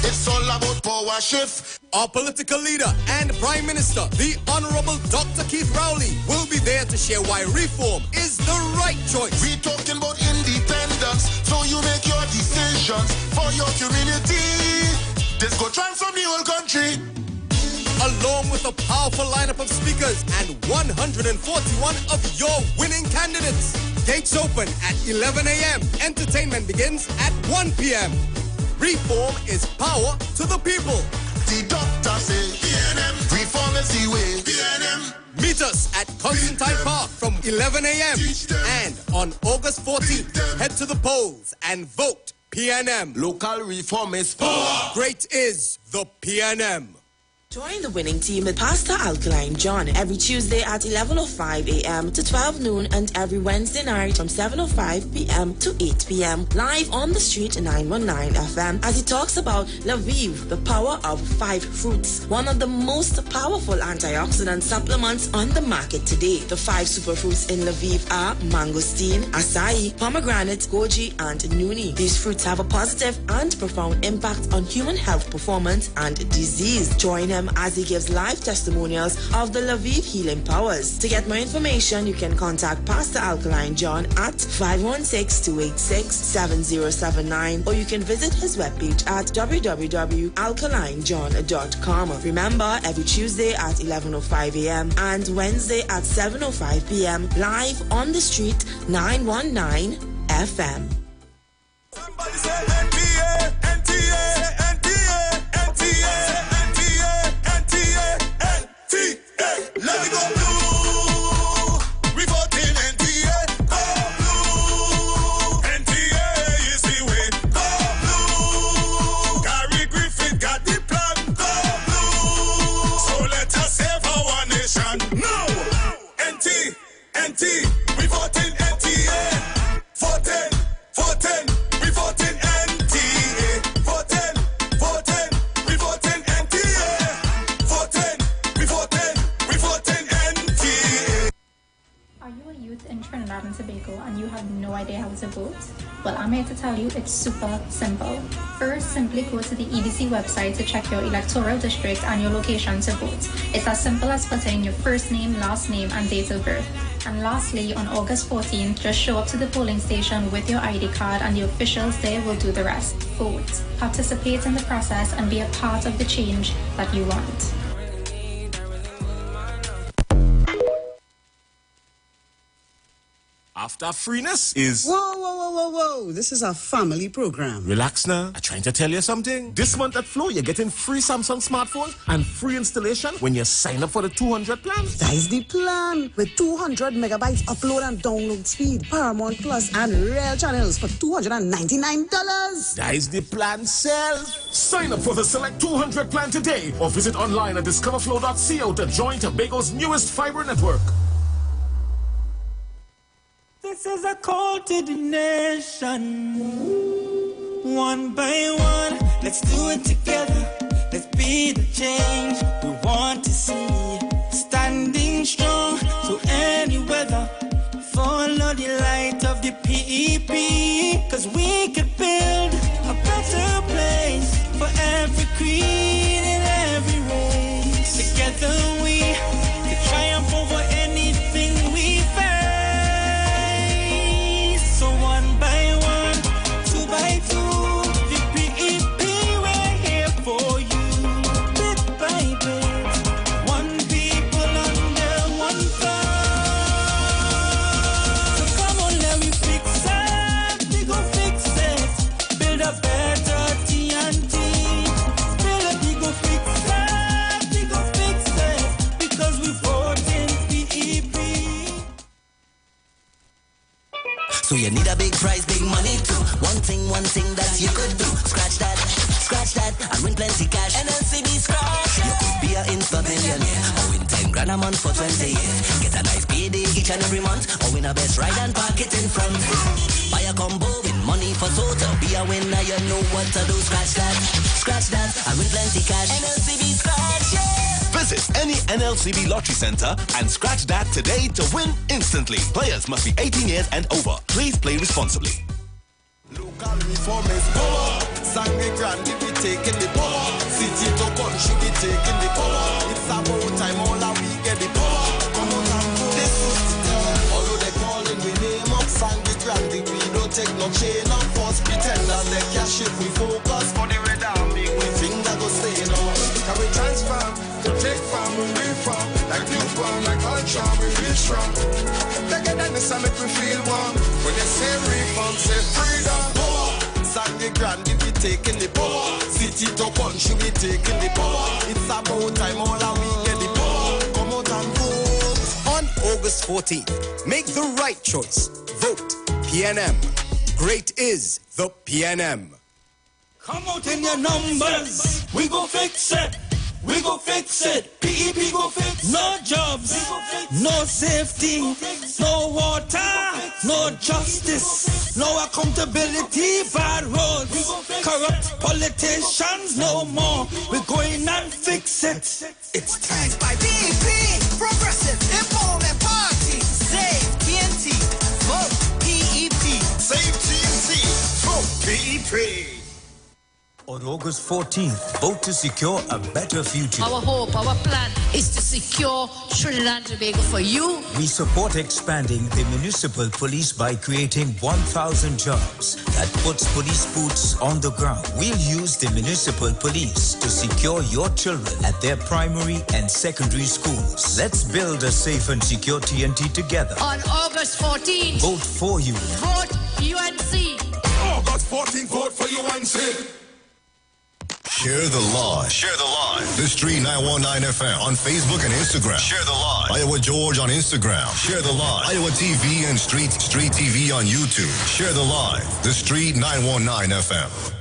It's all about power shift. Our political leader and Prime Minister, the Honorable Dr. Keith Rowley, will be there to share why reform is the right choice. We talking about independence, so you make your decisions for your community. This go transform the whole country. Along with a powerful lineup of speakers and 141 of your winning candidates. Gates open at 11 a.m. Entertainment begins at 1 p.m. Reform is power to the people. The doctor say PNM, reform is the way. PNM. Meet us at Constantine Park from 11 a.m. And on August 14th, head to the polls and vote PNM. Local reform is power. Great is the PNM. Join the winning team with Pastor Alkaline John every Tuesday at 11:05 a.m. to 12 noon and every Wednesday night from 7:05 p.m. to 8 p.m. live on the street 919 FM as he talks about Lviv, the power of 5 fruits, one of the most powerful antioxidant supplements on the market today. The 5 superfruits in Lviv are mangosteen, acai, pomegranate, goji, and nuni. These fruits have a positive and profound impact on human health performance and disease. Join him as he gives live testimonials of the Lviv healing powers. To get more information, you can contact Pastor Alkaline John at 516-286-7079 or you can visit his webpage at www.alkalinejohn.com. Remember, every Tuesday at 11:05 a.m. and Wednesday at 7:05 p.m. live on the street 919 FM. Somebody say NTA, NTA, NTA, NTA. Let me go blue. We voting NTA. Go blue. NTA is the way. Go blue. Gary Griffith got the plan. Go blue. So let us save our nation. No. NT. We voting NTA. Voting. We voting NTA. Voting. We voting NTA. Voting. We voting NTA. Are you a youth in Trinidad and Tobago and you have no idea how to vote? Well, I'm here to tell you it's super simple. First, simply go to the EDC website to check your electoral district and your location to vote. It's as simple as putting your first name, last name, and date of birth. And lastly, on August 14th, just show up to the polling station with your ID card and the officials there will do the rest. Vote, participate in the process, and be a part of the change that you want. After freeness is... Whoa. This is a family program. Relax now. I'm trying to tell you something. This month at Flow, you're getting free Samsung smartphones and free installation when you sign up for the 200 plan. That is the plan. With 200 megabytes upload and download speed, Paramount Plus, and rare channels for $299. That is the plan, sir. Sign up for the Select 200 plan today or visit online at discoverflow.co to join Tobago's newest fiber network. This is a call to the nation. One by one, let's do it together. Let's be the change we want to see. Standing strong through any weather. Follow the light of the PEP. Cause we could build a better place for every creed and every race. Together we can triumph over anything we face. So one by one, 2 by 2, the PEP, we're here for you. Bit by bit, one people under one flag. So come on, let me fix it. We go fix it. Build a better TNT. We go fix it. We go fix it. Because we vote in PEP. So you need a big prize, big money too. One thing that you could do. Scratch that, and win plenty cash. NLCB scratch. You could be an instant millionaire. Or win 10 grand a month for 20 years. Get a nice payday each and every month. Or win a best ride and park it in front. Buy a combo, win money for total. Be a winner, you know what to do. Scratch that, and win plenty cash. NLCB scratch, yeah. Visit any NLCB lottery center and scratch that today to win instantly. Players must be 18 years and over. Please play responsibly. Local reform is power. Sangue Grande be taking the power. City to country be taking the power. It's about time all that we get the power. Come on and go. This is the time. Although they calling we name up Sangue Grande, we don't take no chain of false pretenders. They cash it, we focus for the red army. We think that go stay in our. Can we transform? To take from, we reform. Like newborn, like ultra, we feel strong. Together this and make we feel warm. When they say reform, say freedom. Power. Sangue Grande be taking the power. City to country be taking the power. It's about time all that we get the power. Come out and vote. On August 14th, make the right choice. Vote PNM. Great is the PNM. Come out in your numbers. We go fix it. we go fix it. PEP go fix it. No jobs, no safety, no water, no justice, no accountability, bad roads, corrupt politicians, no more. We're going and fix it. It's time. By PEP, Progressive Empowerment Party. Save TNT, vote PEP. Save TNT, vote PEP. On August 14th, vote to secure a better future. Our hope, our plan is to secure Trinidad and Tobago for you. We support expanding the municipal police by creating 1,000 jobs that puts police boots on the ground. We'll use the municipal police to secure your children at their primary and secondary schools. Let's build a safe and secure TNT together. On August 14th, Vote for you. vote UNC. August 14th, vote for UNC. Share the live. Share the live. The Street 919 FM on Facebook and Instagram. Share the live. Iowa George on Instagram. Share the live. Iowa TV and Street TV on YouTube. Share the live. The Street 919 FM.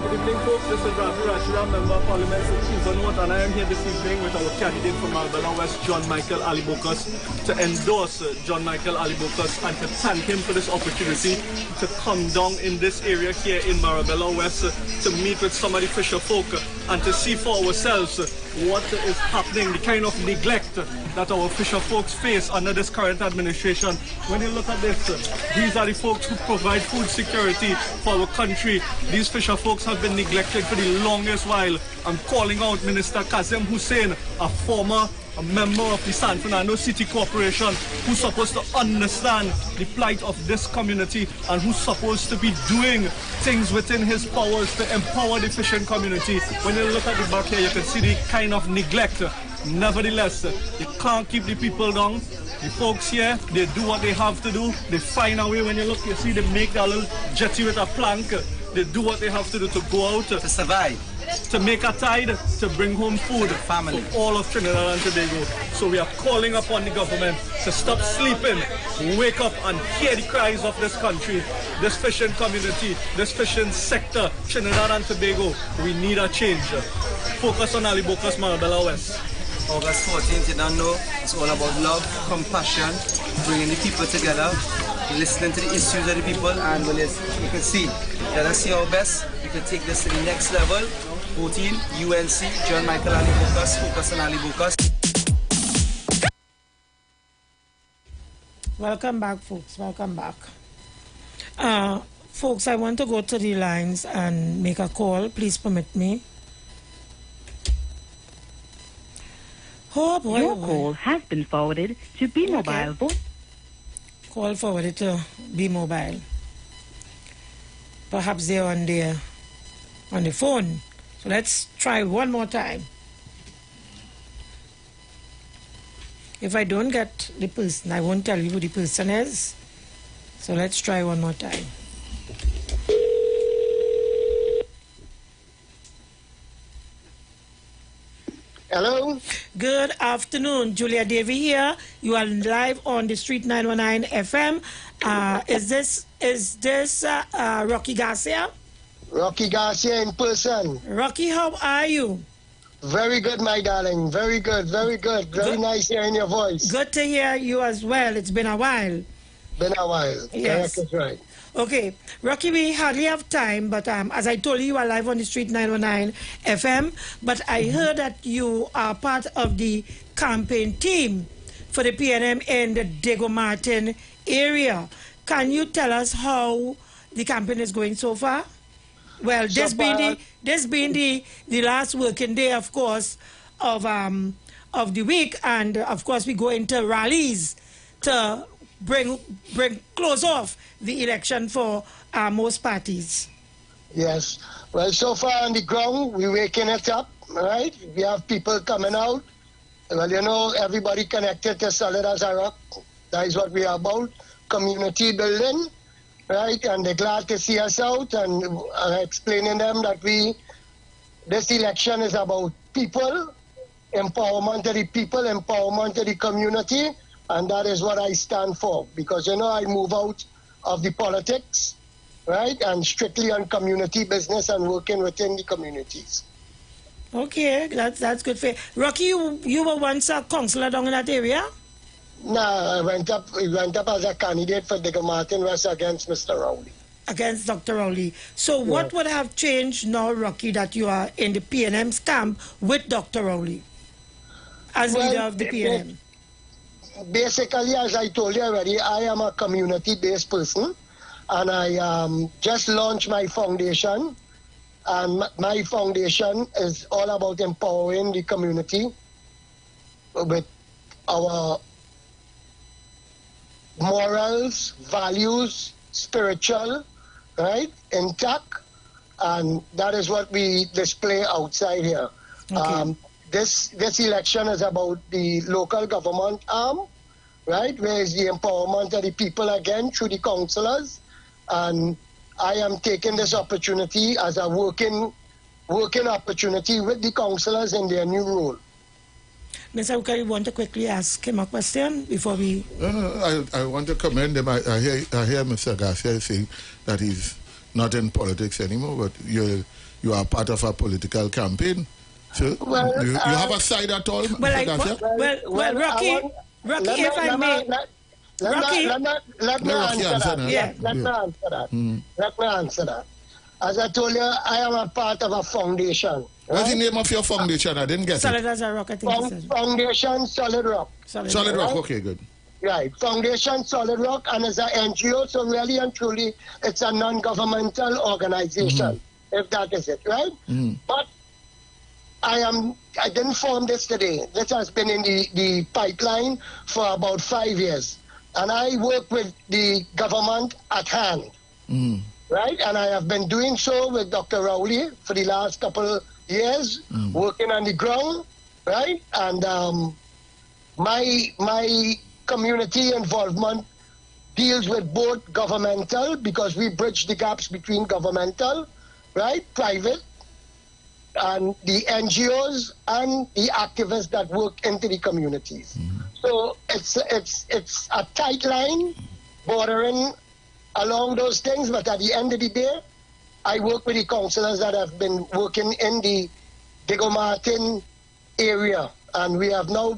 Good evening, folks. This is Rafi Rashida, Member of Parliament for Season 1, and I am here this evening with our candidate from Marbella West, John Michael Alibokas, to endorse John Michael Alibokas and to thank him for this opportunity to come down in this area here in Marbella West to meet with some of the fisher folk and to see for ourselves what is happening, the kind of neglect that our fisher folks face under this current administration. When you look at this, these are the folks who provide food security for our country. These fisher folks have been neglected for the longest while. I'm calling out Minister Kazim Hussein, a member of the San Fernando City Corporation, who's supposed to understand the plight of this community and who's supposed to be doing things within his powers to empower the fishing community. When you look at the back here, you can see the kind of neglect. Nevertheless, you can't keep the people down. The folks here, they do what they have to do. They find a way. When you look, you see they make that little jetty with a plank. They do what they have to do to go out. To survive. To make a tide, to bring home food for all of Trinidad and Tobago. So we are calling upon the government to stop sleeping, wake up and hear the cries of this country, this fishing community, this fishing sector, Trinidad and Tobago. We need a change. Focus on Alibokas, Marbella West. August 14th, you don't know, it's all about love, compassion, bringing the people together, listening to the issues of the people, and we can see, let us see our best, we can take this to the next level. 14, UNC, John Michael Alibokas, focus on Alibokas. Welcome back, folks, welcome back. Folks, I want to go to the lines and make a call, please permit me. Oh boy, your call has been forwarded to B-Mobile. Okay. Call forwarded to B-Mobile. Perhaps they're on the phone. So let's try one more time. If I don't get the person, I won't tell you who the person is. So let's try one more time. Hello. Good afternoon, Julia Davy here. You are live on the Street 919 FM. Is this Rocky Garcia? Rocky Garcia in person. Rocky, how are you? Very good, my darling. Very good, very good. Very nice hearing your voice. Good to hear you as well. It's been a while. Been a while. Yes. That's right. Okay, Rocky, we hardly have time, but as I told you, you are live on the Street 919 FM, but I heard that you are part of the campaign team for the PNM in the Diego Martin area. Can you tell us how the campaign is going so far? Well, this being the last working day, of course, of the week, and of course we go into rallies to bring close off the election for most parties. Yes. Well, so far on the ground, we're waking it up, right? We have people coming out. Well, you know, everybody connected to Solid as a Rock. That is what we are about. Community building, right? And they're glad to see us out and explaining them that this election is about people, empowerment of the people, empowerment of the community. And that is what I stand for, because, you know, I move out of the politics, right, and strictly on community business and working within the communities. Okay, that's good for you. Rocky, you were once a councillor down in that area? No, I went up as a candidate for Digger Martin West against Mr. Rowley. Against Dr. Rowley. So what would have changed now, Rocky, that you are in the PNM's camp with Dr. Rowley as leader of the PNM? Basically, as I told you already, I am a community-based person, and I just launched my foundation, and my foundation is all about empowering the community with our morals, values, spiritual, right, intact, and that is what we display outside here. Okay. This election is about the local government arm, right, where is the empowerment of the people again through the councillors, and I am taking this opportunity as a working opportunity with the councillors in their new role. Mr. Uka, you want to quickly ask him a question before we... I want to commend him. I hear Mr. Garcia saying that he's not in politics anymore, but you are part of a political campaign. So you have a side at all, Mr. Garcia? Well, Rocky, if I may... Let me answer that. As I told you, I am a part of a foundation. Right? What's the name of your foundation? I didn't get Solid it. as a Rock, I think you said. Foundation Solid Rock. Solid Rock, okay, good. Right, Foundation Solid Rock, and it's an NGO, so really and truly, it's a non-governmental organization, if that is it, right? But I didn't form this today. This has been in the pipeline for about 5 years. And I work with the government at hand, right? And I have been doing so with Dr. Rowley for the last couple years, working on the ground, right? And my community involvement deals with both governmental, because we bridge the gaps between governmental, right, private, and the NGOs and the activists that work into the communities. So it's a tight line bordering along those things, but at the end of the day, I work with the councillors that have been working in the Digger Martin area, and we have now